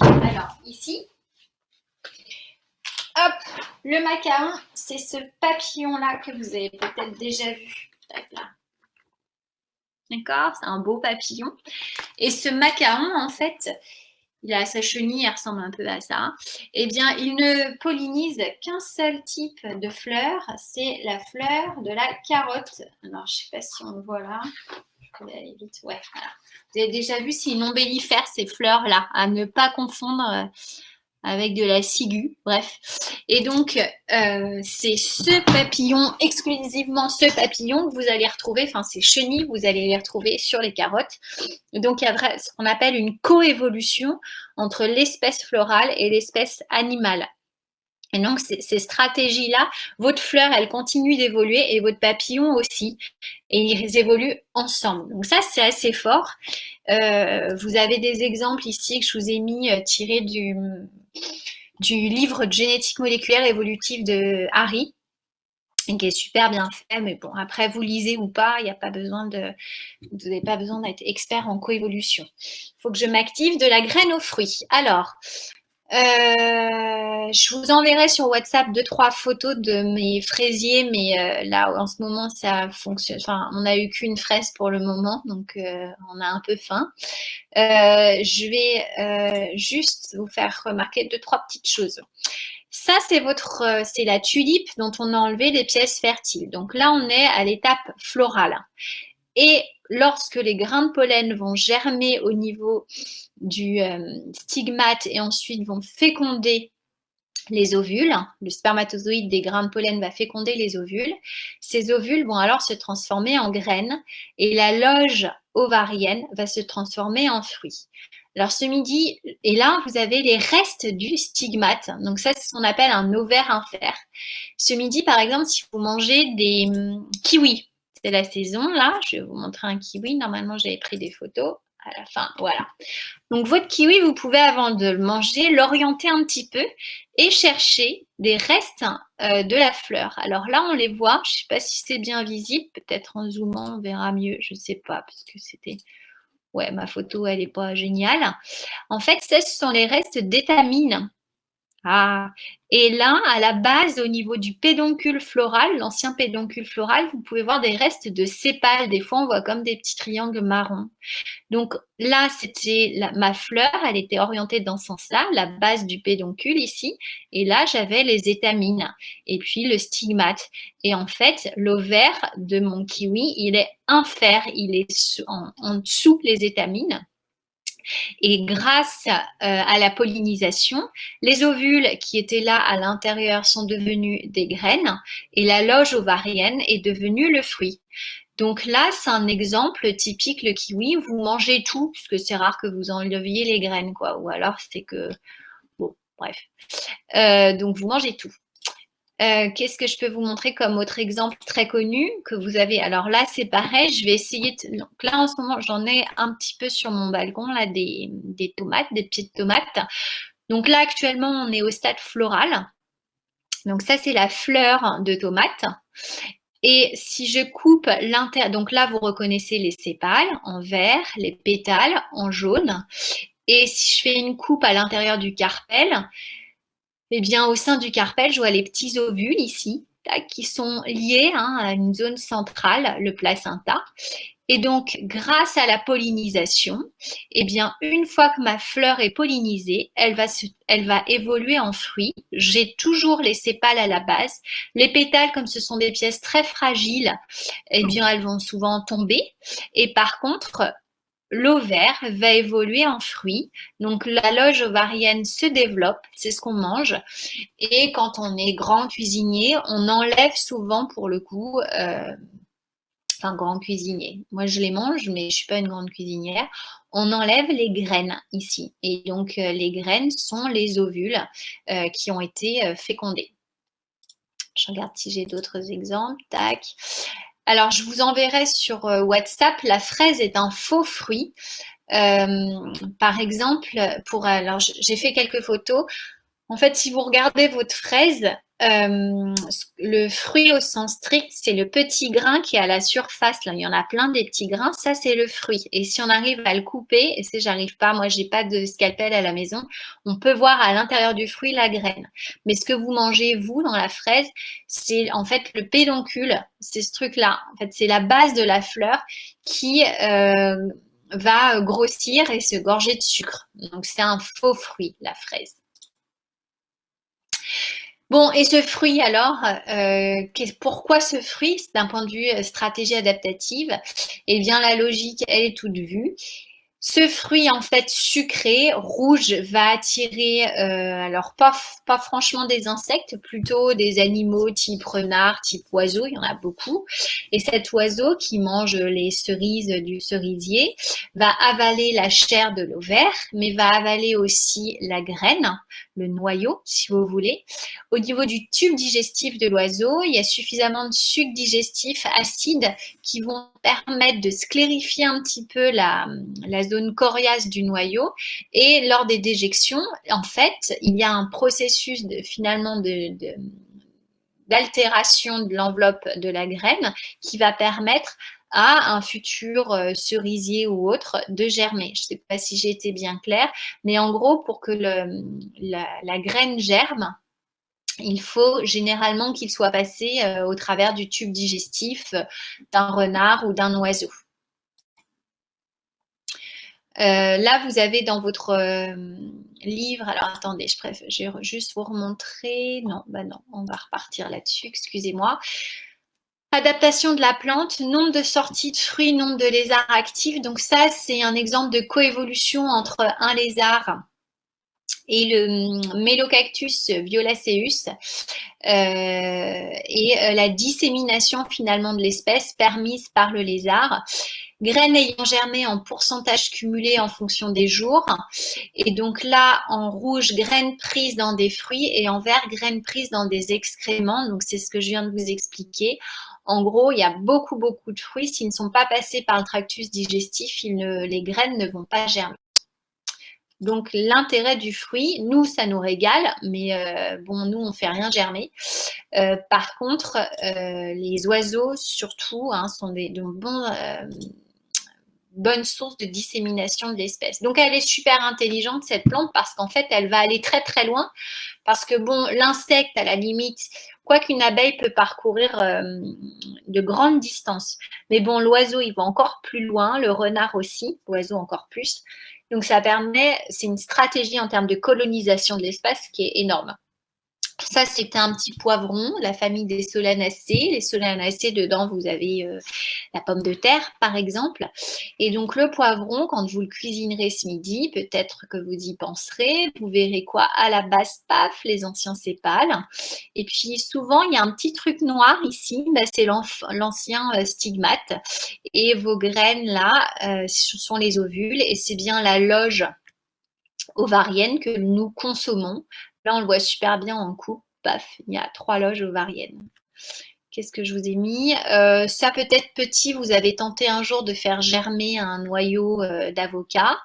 Alors, ici, hop, le macaon, c'est ce papillon-là que vous avez peut-être déjà vu. D'accord? C'est un beau papillon. Et ce macaon, en fait, il a sa chenille, elle ressemble un peu à ça. Eh bien, il ne pollinise qu'un seul type de fleur, c'est la fleur de la carotte. Alors, je ne sais pas si on le voit là. Je vais aller vite. Ouais, voilà. Vous avez déjà vu, c'est une ombellifère, ces fleurs-là, à ne pas confondre avec de la ciguë, bref. Et donc, c'est ce papillon, exclusivement ce papillon que vous allez retrouver, enfin ces chenilles, vous allez les retrouver sur les carottes. Donc, il y a ce qu'on appelle une coévolution entre l'espèce florale et l'espèce animale. Et donc, ces stratégies-là, votre fleur, elle continue d'évoluer et votre papillon aussi. Et ils évoluent ensemble. Donc ça, c'est assez fort. Vous avez des exemples ici que je vous ai mis tirés du livre de génétique moléculaire évolutive de Harry, qui est super bien fait. Mais bon, après, vous lisez ou pas, il n'y a pas besoin vous n'avez pas besoin d'être expert en coévolution. Il faut que je m'active de la graine au fruit. Alors, je vous enverrai sur WhatsApp 2-3 photos de mes fraisiers, mais là en ce moment ça fonctionne. Enfin, on n'a eu qu'une fraise pour le moment, donc on a un peu faim. Je vais juste vous faire remarquer 2-3 petites choses. Ça, c'est la tulipe dont on a enlevé les pièces fertiles. Donc là, on est à l'étape florale. Et lorsque les grains de pollen vont germer au niveau du stigmate et ensuite vont féconder les ovules, le spermatozoïde des grains de pollen va féconder les ovules. Ces ovules vont alors se transformer en graines et la loge ovarienne va se transformer en fruit. Alors ce midi, et là vous avez les restes du stigmate, donc ça c'est ce qu'on appelle un ovaire infère. Ce midi par exemple, si vous mangez des kiwis, c'est la saison là, je vais vous montrer un kiwi, normalement j'avais pris des photos à la fin, voilà. Donc votre kiwi, vous pouvez avant de le manger, l'orienter un petit peu et chercher des restes de la fleur. Alors là, on les voit, je ne sais pas si c'est bien visible, peut-être en zoomant, on verra mieux, je ne sais pas, parce que c'était... Ouais, ma photo, elle n'est pas géniale. En fait, ce sont les restes d'étamine. Ah, et là, à la base, au niveau du pédoncule floral, l'ancien pédoncule floral, vous pouvez voir des restes de sépales. Des fois, on voit comme des petits triangles marrons. Donc là, c'était ma fleur, elle était orientée dans ce sens-là, la base du pédoncule ici. Et là, j'avais les étamines et puis le stigmate. Et en fait, l'ovaire de mon kiwi, il est infère, il est en dessous les étamines. Et grâce à la pollinisation, les ovules qui étaient là à l'intérieur sont devenus des graines et la loge ovarienne est devenue le fruit. Donc là, c'est un exemple typique, le kiwi, vous mangez tout, puisque c'est rare que vous enleviez les graines, quoi. Ou alors, c'est que... Bon, bref. Donc, vous mangez tout. Qu'est-ce que je peux vous montrer comme autre exemple très connu que vous avez? Alors là, c'est pareil, je vais essayer de... Donc là, en ce moment, j'en ai un petit peu sur mon balcon, là, des tomates, des petites tomates. Donc là, actuellement, on est au stade floral. Donc ça, c'est la fleur de tomate. Et si je coupe l'intérieur, donc là, vous reconnaissez les sépales en vert, les pétales en jaune. Et si je fais une coupe à l'intérieur du carpel, eh bien, au sein du carpel, je vois les petits ovules ici, qui sont liés à une zone centrale, le placenta. Et donc, grâce à la pollinisation, eh bien, une fois que ma fleur est pollinisée, elle va évoluer en fruit. J'ai toujours les sépales à la base. Les pétales, comme ce sont des pièces très fragiles, eh bien, elles vont souvent tomber. Et par contre, l'ovaire va évoluer en fruit. Donc, la loge ovarienne se développe, c'est ce qu'on mange. Et quand on est grand cuisinier, on enlève souvent, pour le coup, enfin grand cuisinier. Moi, je les mange, mais je ne suis pas une grande cuisinière. On enlève les graines ici. Et donc, les graines sont les ovules qui ont été fécondés. Je regarde si j'ai d'autres exemples. Tac. Alors, je vous enverrai sur WhatsApp. La fraise est un faux fruit. Par exemple, alors j'ai fait quelques photos. En fait, si vous regardez votre fraise, le fruit au sens strict, c'est le petit grain qui est à la surface. Là, il y en a plein des petits grains. Ça, c'est le fruit. Et si on arrive à le couper, et si j'arrive pas, moi, j'ai pas de scalpel à la maison, on peut voir à l'intérieur du fruit la graine. Mais ce que vous mangez, vous, dans la fraise, c'est en fait le pédoncule. C'est ce truc-là. En fait, c'est la base de la fleur qui va grossir et se gorger de sucre. Donc, c'est un faux fruit, la fraise. Bon, et ce fruit alors, pourquoi ce fruit? D'un point de vue stratégie adaptative, eh bien la logique, elle est toute vue. Ce fruit en fait sucré, rouge, va attirer, alors pas franchement des insectes, plutôt des animaux type renard, type oiseau, il y en a beaucoup. Et cet oiseau qui mange les cerises du cerisier va avaler la chair de l'ovaire, mais va avaler aussi la graine, le noyau si vous voulez. Au niveau du tube digestif de l'oiseau, il y a suffisamment de sucre digestif acide qui vont permettre de sclérifier un petit peu la zone coriace du noyau. Et lors des déjections, en fait, il y a un processus d'altération de l'enveloppe de la graine qui va permettre à un futur cerisier ou autre de germer. Je ne sais pas si j'ai été bien claire, mais en gros, pour que la graine germe, il faut généralement qu'il soit passé au travers du tube digestif d'un renard ou d'un oiseau. Là, vous avez dans votre livre, alors attendez, je vais juste vous remontrer. Non, bah non, on va repartir là-dessus, excusez-moi. Adaptation de la plante, nombre de sorties de fruits, nombre de lézards actifs. Donc ça, c'est un exemple de coévolution entre un lézard et le Mélocactus violacéus la dissémination finalement de l'espèce permise par le lézard. Graines ayant germé en pourcentage cumulé en fonction des jours. Et donc là, en rouge, graines prises dans des fruits et en vert, graines prises dans des excréments. Donc c'est ce que je viens de vous expliquer. En gros, il y a beaucoup de fruits. S'ils ne sont pas passés par le tractus digestif, les graines ne vont pas germer. Donc l'intérêt du fruit, nous, ça nous régale, mais bon, nous, on ne fait rien germer. Par contre, les oiseaux, surtout, sont de bonnes sources de dissémination de l'espèce. Donc elle est super intelligente, cette plante, parce qu'en fait, elle va aller très loin. Parce que bon, l'insecte, à la limite, quoi qu'une abeille peut parcourir de grandes distances. Mais bon, l'oiseau, il va encore plus loin, le renard aussi, l'oiseau encore plus. Donc ça permet, c'est une stratégie en termes de colonisation de l'espace qui est énorme. Ça, c'était un petit poivron, la famille des solanacées. Les solanacées, dedans, vous avez la pomme de terre, par exemple. Et donc, le poivron, quand vous le cuisinerez ce midi, peut-être que vous y penserez. Vous verrez quoi? À la base, paf, les anciens sépales. Et puis, souvent, il y a un petit truc noir ici. Ben, c'est l'ancien stigmate. Et vos graines, là, ce sont les ovules. Et c'est bien la loge ovarienne que nous consommons. Là, on le voit super bien en coupe. Paf, il y a 3 loges ovariennes. Qu'est-ce que je vous ai mis? Ça, peut-être petit, vous avez tenté un jour de faire germer un noyau d'avocat.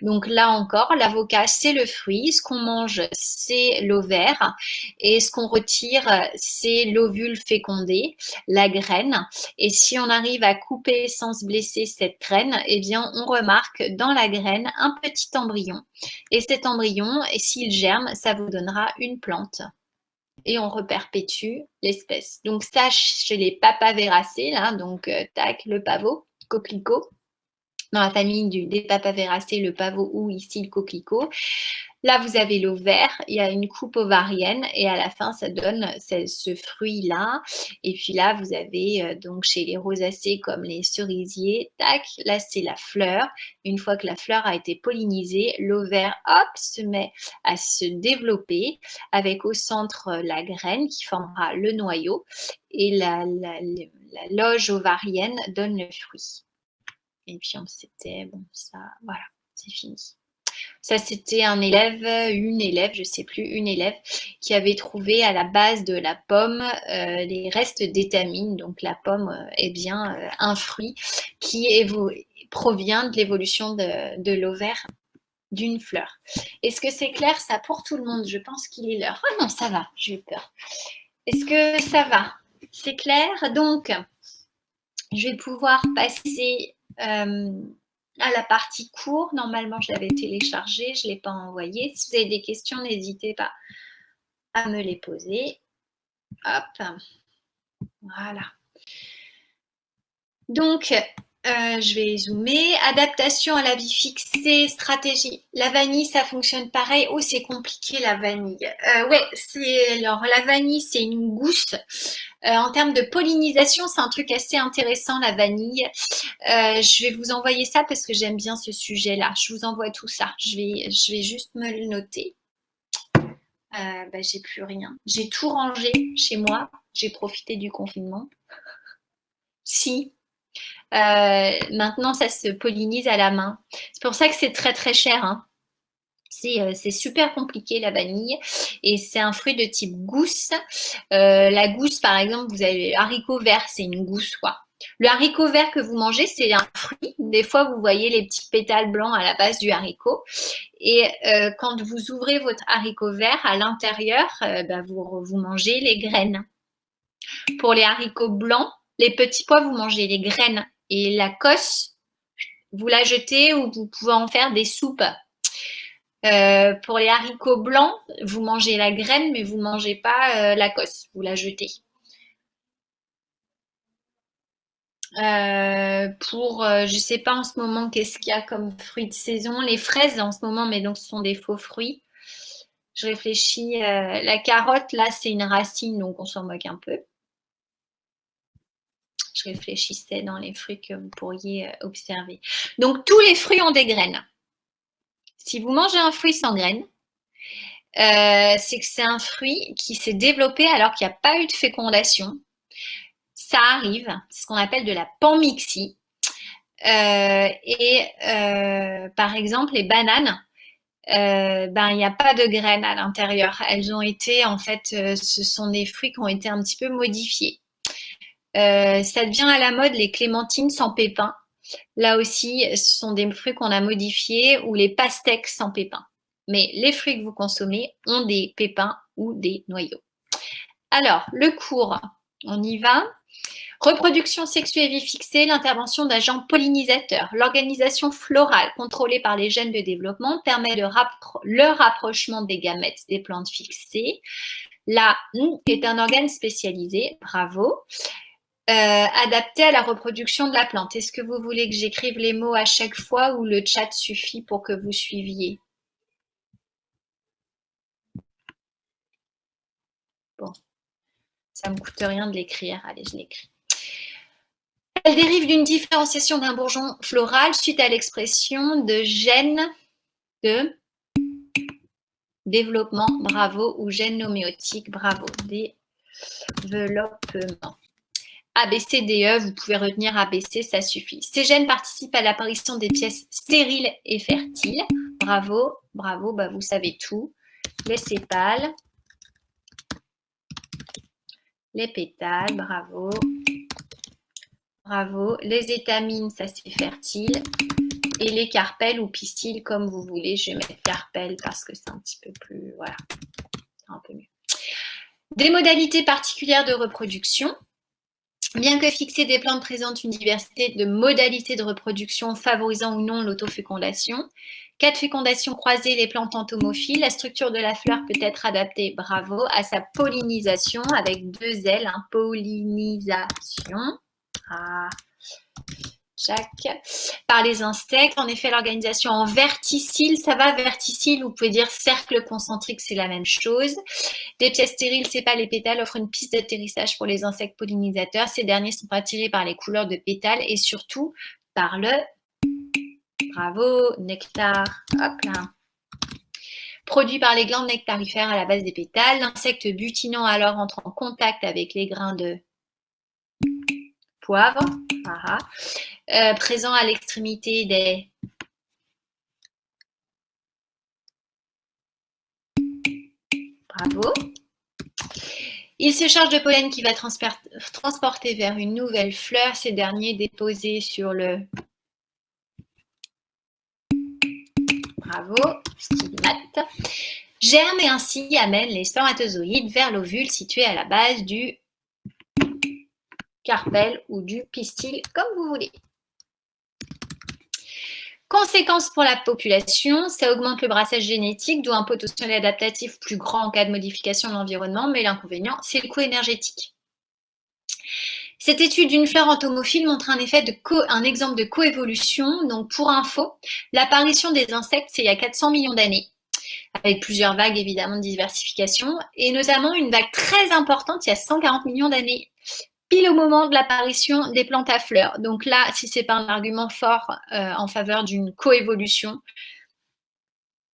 Donc là encore, l'avocat, c'est le fruit. Ce qu'on mange, c'est l'ovaire. Et ce qu'on retire, c'est l'ovule fécondé, la graine. Et si on arrive à couper sans se blesser cette graine, eh bien, on remarque dans la graine un petit embryon. Et cet embryon, s'il germe, ça vous donnera une plante. Et on reperpétue l'espèce. Donc ça, chez les papaveracées, là, donc tac, le pavot, coquelicot, dans la famille des papaveracées, le pavot ou ici le coquelicot. Là, vous avez l'ovaire, il y a une coupe ovarienne et à la fin, ça donne ce fruit-là. Et puis là, vous avez donc chez les rosacées comme les cerisiers, tac, là, c'est la fleur. Une fois que la fleur a été pollinisée, l'ovaire, hop, se met à se développer avec au centre la graine qui formera le noyau et la loge ovarienne donne le fruit. Et puis, c'était, bon, ça, voilà, c'est fini. Ça, c'était une élève, je sais plus, une élève qui avait trouvé à la base de la pomme les restes d'étamine. Donc, la pomme est bien un fruit qui provient de l'évolution de l'ovaire d'une fleur. Est-ce que c'est clair ça pour tout le monde? Je pense qu'il est l'heure. Ah non, ça va, j'ai eu peur. Est-ce que ça va? C'est clair? Donc, je vais pouvoir passer à la partie cours. Normalement, je l'avais téléchargée, je ne l'ai pas envoyée. Si vous avez des questions, n'hésitez pas à me les poser. Hop, voilà. Donc, Je vais zoomer. Adaptation à la vie fixée, stratégie. La vanille, ça fonctionne pareil. Oh, c'est compliqué la vanille. Ouais, alors la vanille, c'est une gousse. En termes de pollinisation, c'est un truc assez intéressant, la vanille. Je vais vous envoyer ça parce que j'aime bien ce sujet-là. Je vous envoie tout ça. Je vais juste me le noter. J'ai plus rien. J'ai tout rangé chez moi. J'ai profité du confinement. Si. Maintenant, ça se pollinise à la main. C'est pour ça que c'est très très cher, hein. C'est super compliqué la vanille et c'est un fruit de type gousse. La gousse, par exemple, vous avez le haricot vert, c'est une gousse, quoi. Le haricot vert que vous mangez, c'est un fruit. Des fois, vous voyez les petits pétales blancs à la base du haricot. Et quand vous ouvrez votre haricot vert, à l'intérieur, vous mangez les graines. Pour les haricots blancs, les petits pois, vous mangez les graines. Et la cosse, vous la jetez ou vous pouvez en faire des soupes. Pour les haricots blancs, vous mangez la graine, mais vous ne mangez pas la cosse, vous la jetez. Je ne sais pas en ce moment qu'est-ce qu'il y a comme fruits de saison. Les fraises en ce moment, mais donc ce sont des faux fruits. Je réfléchis. La carotte, là, c'est une racine, donc on s'en moque un peu. Je réfléchissais dans les fruits que vous pourriez observer. Donc, tous les fruits ont des graines. Si vous mangez un fruit sans graines, c'est que c'est un fruit qui s'est développé alors qu'il n'y a pas eu de fécondation. Ça arrive, c'est ce qu'on appelle de la panmixie. Par exemple, les bananes, il n'y a pas de graines à l'intérieur. Elles ont été, en fait, ce sont des fruits qui ont été un petit peu modifiés. Ça devient à la mode les clémentines sans pépins. Là aussi, ce sont des fruits qu'on a modifiés ou les pastèques sans pépins. Mais les fruits que vous consommez ont des pépins ou des noyaux. Alors, le cours, on y va. Reproduction sexuée et vie fixée, l'intervention d'agents pollinisateurs. L'organisation florale contrôlée par les gènes de développement permet le rapprochement des gamètes des plantes fixées. La est un organe spécialisé, bravo, adapté à la reproduction de la plante. Est-ce que vous voulez que j'écrive les mots à chaque fois ou le chat suffit pour que vous suiviez? Bon, ça ne me coûte rien de l'écrire. Allez, je l'écris. Elle dérive d'une différenciation d'un bourgeon floral suite à l'expression de gènes de développement, bravo, ou gènes homéotiques, bravo, développement. ABCDE, vous pouvez retenir ABC, ça suffit. Ces gènes participent à l'apparition des pièces stériles et fertiles. Bravo, bravo, vous savez tout. Les sépales, les pétales, bravo. Bravo. Les étamines, ça c'est fertile. Et les carpelles ou pistils, comme vous voulez. Je vais mettre carpelles parce que c'est un petit peu plus... Voilà, c'est un peu mieux. Des modalités particulières de reproduction. Bien que fixées, des plantes présentent une diversité de modalités de reproduction favorisant ou non l'autofécondation. Cas de fécondation croisée, les plantes entomophiles. La structure de la fleur peut être adaptée, bravo, à sa pollinisation avec 2 L, hein, pollinisation. Ah. Par les insectes. En effet, l'organisation en verticille, ça va, verticille, vous pouvez dire cercle concentrique, c'est la même chose. Des pièces stériles, sépales et pétales offrent une piste d'atterrissage pour les insectes pollinisateurs. Ces derniers sont attirés par les couleurs de pétales et surtout par le, bravo, nectar. Hop là. Produit par les glandes nectarifères à la base des pétales. L'insecte butinant alors entre en contact avec les grains de poivre. Présent à l'extrémité des bravo. Il se charge de pollen qui va transporter vers une nouvelle fleur, ces derniers déposés sur le bravo, stigmate. Germe et ainsi amène les spermatozoïdes vers l'ovule situé à la base du carpelle ou du pistil, comme vous voulez. Conséquence pour la population, ça augmente le brassage génétique, d'où un potentiel adaptatif plus grand en cas de modification de l'environnement, mais l'inconvénient, c'est le coût énergétique. Cette étude d'une fleur entomophile montre un exemple de coévolution. Donc, pour info, l'apparition des insectes, c'est il y a 400 millions d'années, avec plusieurs vagues évidemment de diversification, et notamment une vague très importante il y a 140 millions d'années, pile au moment de l'apparition des plantes à fleurs. Donc là, si c'est pas un argument fort en faveur d'une coévolution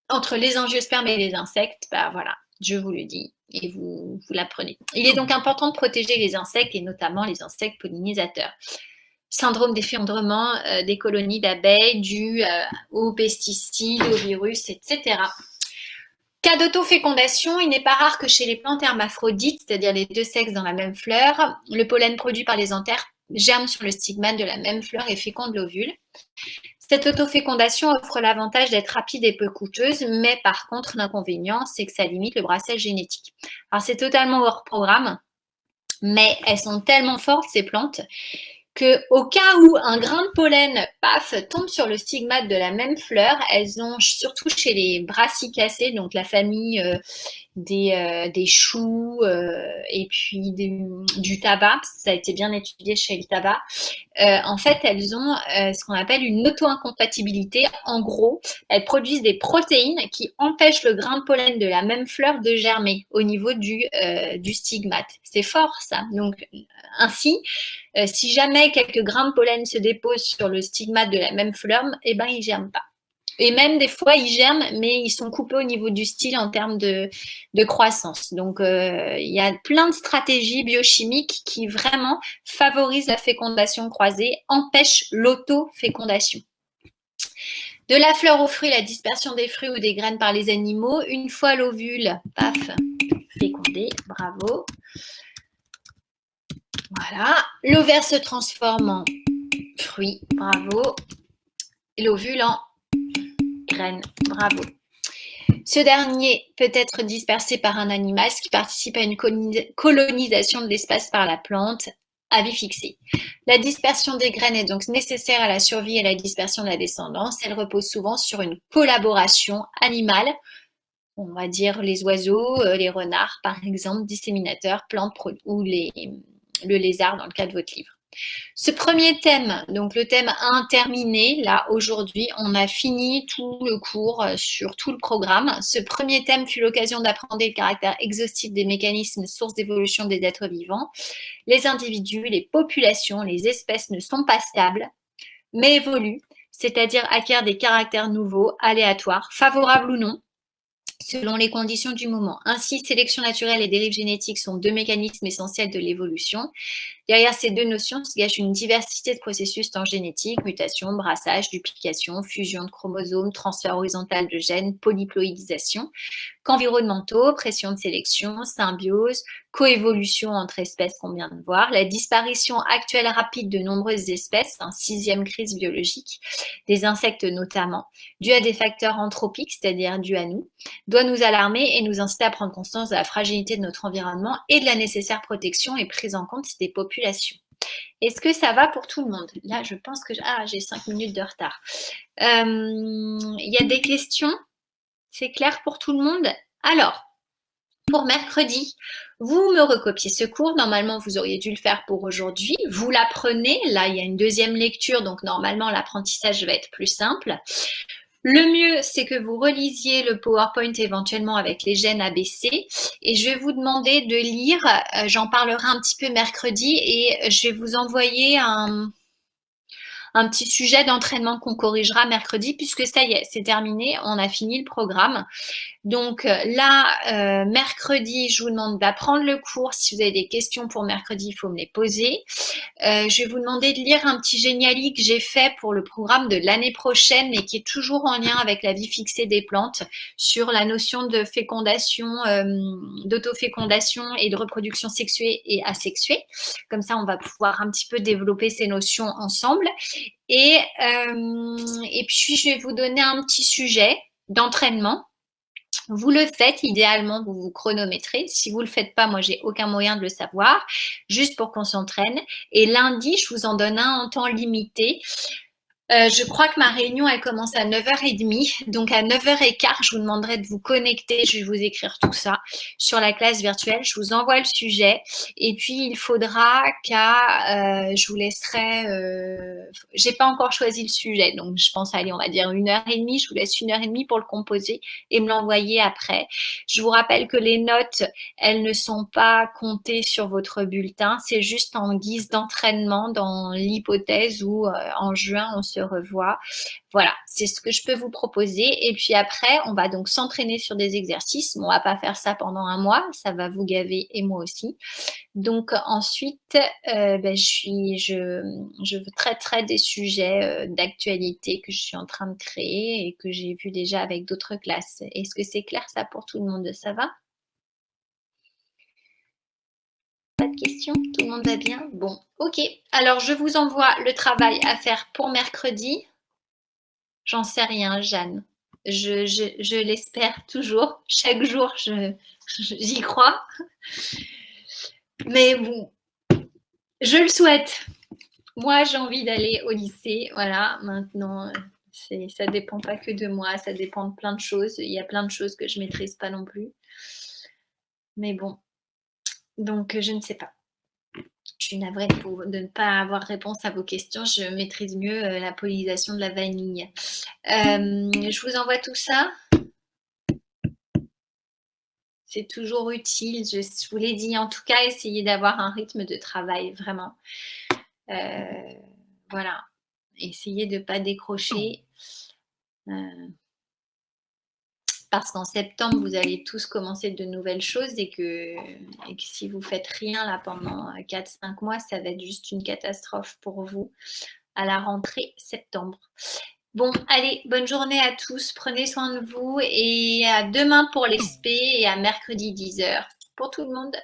entre les angiospermes et les insectes, bah voilà, je vous le dis et vous l'apprenez. Il est donc important de protéger les insectes et notamment les insectes pollinisateurs. Syndrome d'effondrement des colonies d'abeilles dû aux pesticides, aux virus, etc. Cas d'autofécondation, il n'est pas rare que chez les plantes hermaphrodites, c'est-à-dire les deux sexes dans la même fleur, le pollen produit par les anthères germe sur le stigmate de la même fleur et féconde l'ovule. Cette autofécondation offre l'avantage d'être rapide et peu coûteuse, mais par contre, l'inconvénient, c'est que ça limite le brassage génétique. Alors, c'est totalement hors programme, mais elles sont tellement fortes, ces plantes, qu'au cas où un grain de pollen, paf, tombe sur le stigmate de la même fleur, elles ont, surtout chez les brassicacées, donc la famille des choux et puis du tabac, ça a été bien étudié chez le tabac. En fait, elles ont ce qu'on appelle une auto-incompatibilité. En gros, elles produisent des protéines qui empêchent le grain de pollen de la même fleur de germer au niveau du stigmate. C'est fort, ça. Donc, ainsi, si jamais quelques grains de pollen se déposent sur le stigmate de la même fleur, eh ben, ils ne germent pas. Et même des fois, ils germent, mais ils sont coupés au niveau du style en termes de croissance. Donc, il y a plein de stratégies biochimiques qui vraiment favorisent la fécondation croisée, empêchent l'autofécondation. De la fleur au fruit, la dispersion des fruits ou des graines par les animaux. Une fois l'ovule, paf, fécondé, bravo. Voilà. L'ovaire se transforme en fruit, bravo. Et l'ovule en graine, bravo. Ce dernier peut être dispersé par un animal, ce qui participe à une colonisation de l'espace par la plante. Avis fixé. La dispersion des graines est donc nécessaire à la survie et à la dispersion de la descendance. Elle repose souvent sur une collaboration animale, on va dire les oiseaux, les renards par exemple, disséminateurs, plantes ou le lézard dans le cas de votre livre. Ce premier thème, donc le thème 1 terminé, là aujourd'hui on a fini tout le cours sur tout le programme. Ce premier thème fut l'occasion d'apprendre le caractère exhaustif des mécanismes sources d'évolution des êtres vivants. Les individus, les populations, les espèces ne sont pas stables, mais évoluent, c'est-à-dire acquièrent des caractères nouveaux, aléatoires, favorables ou non, selon les conditions du moment. Ainsi, sélection naturelle et dérive génétique sont deux mécanismes essentiels de l'évolution. Derrière ces deux notions se gâche une diversité de processus tant génétiques, mutation, brassage, duplication, fusion de chromosomes, transfert horizontal de gènes, polyploïdisation, qu'environnementaux, pression de sélection, symbiose, coévolution entre espèces qu'on vient de voir, la disparition actuelle rapide de nombreuses espèces, un 6e crise biologique, des insectes notamment, due à des facteurs anthropiques, c'est-à-dire dû à nous, doit nous alarmer et nous inciter à prendre conscience de la fragilité de notre environnement et de la nécessaire protection et prise en compte des populations. Est-ce que ça va pour tout le monde? Là, je pense que j'ai 5 minutes de retard. Il y a des questions? C'est clair pour tout le monde? Alors, pour mercredi, vous me recopiez ce cours. Normalement, vous auriez dû le faire pour aujourd'hui. Vous l'apprenez. Là, il y a une deuxième lecture, donc normalement, l'apprentissage va être plus simple. Le mieux, c'est que vous relisiez le PowerPoint éventuellement avec les gènes ABC et je vais vous demander de lire, j'en parlerai un petit peu mercredi et je vais vous envoyer un petit sujet d'entraînement qu'on corrigera mercredi puisque ça y est, c'est terminé, on a fini le programme. Donc là, mercredi, je vous demande d'apprendre le cours. Si vous avez des questions pour mercredi, il faut me les poser. Je vais vous demander de lire un petit géniali que j'ai fait pour le programme de l'année prochaine, mais qui est toujours en lien avec la vie fixée des plantes, sur la notion de fécondation, d'autofécondation et de reproduction sexuée et asexuée. Comme ça, on va pouvoir un petit peu développer ces notions ensemble. Et puis, je vais vous donner un petit sujet d'entraînement. Vous le faites, idéalement, vous vous chronométrez. Si vous ne le faites pas, moi, j'ai aucun moyen de le savoir, juste pour qu'on s'entraîne. Et lundi, je vous en donne un en temps limité. Je crois que ma réunion, elle commence à 9h30. Donc, à 9h15, je vous demanderai de vous connecter. Je vais vous écrire tout ça sur la classe virtuelle. Je vous envoie le sujet. Et puis, il faudra je vous laisserai, j'ai pas encore choisi le sujet. Donc, je pense, allez, on va dire 1h30. Je vous laisse 1h30 pour le composer et me l'envoyer après. Je vous rappelle que les notes, elles ne sont pas comptées sur votre bulletin. C'est juste en guise d'entraînement dans l'hypothèse où en juin, on se revoit. Voilà, c'est ce que je peux vous proposer. Et puis après, on va donc s'entraîner sur des exercices. On va pas faire ça pendant un mois, ça va vous gaver et moi aussi. Donc ensuite, je traiterai des sujets d'actualité que je suis en train de créer et que j'ai vu déjà avec d'autres classes. Est-ce que c'est clair ça pour tout le monde? Ça va? Pas de questions? Tout le monde va bien? Bon, ok. Alors je vous envoie le travail à faire pour mercredi. J'en sais rien, Jeanne. Je l'espère toujours. Chaque jour, j'y crois. Mais bon, je le souhaite. Moi, j'ai envie d'aller au lycée. Voilà, maintenant, ça dépend pas que de moi, ça dépend de plein de choses. Il y a plein de choses que je maîtrise pas non plus. Mais bon, donc je ne sais pas. Je suis navrée de ne pas avoir réponse à vos questions. Je maîtrise mieux la pollinisation de la vanille. Je vous envoie tout ça. C'est toujours utile. Je vous l'ai dit. En tout cas, essayez d'avoir un rythme de travail, vraiment. Voilà. Essayez de ne pas décrocher. Parce qu'en septembre, vous allez tous commencer de nouvelles choses et que si vous ne faites rien là pendant 4-5 mois, ça va être juste une catastrophe pour vous à la rentrée septembre. Bon, allez, bonne journée à tous, prenez soin de vous et à demain pour l'EXP et à mercredi 10h pour tout le monde.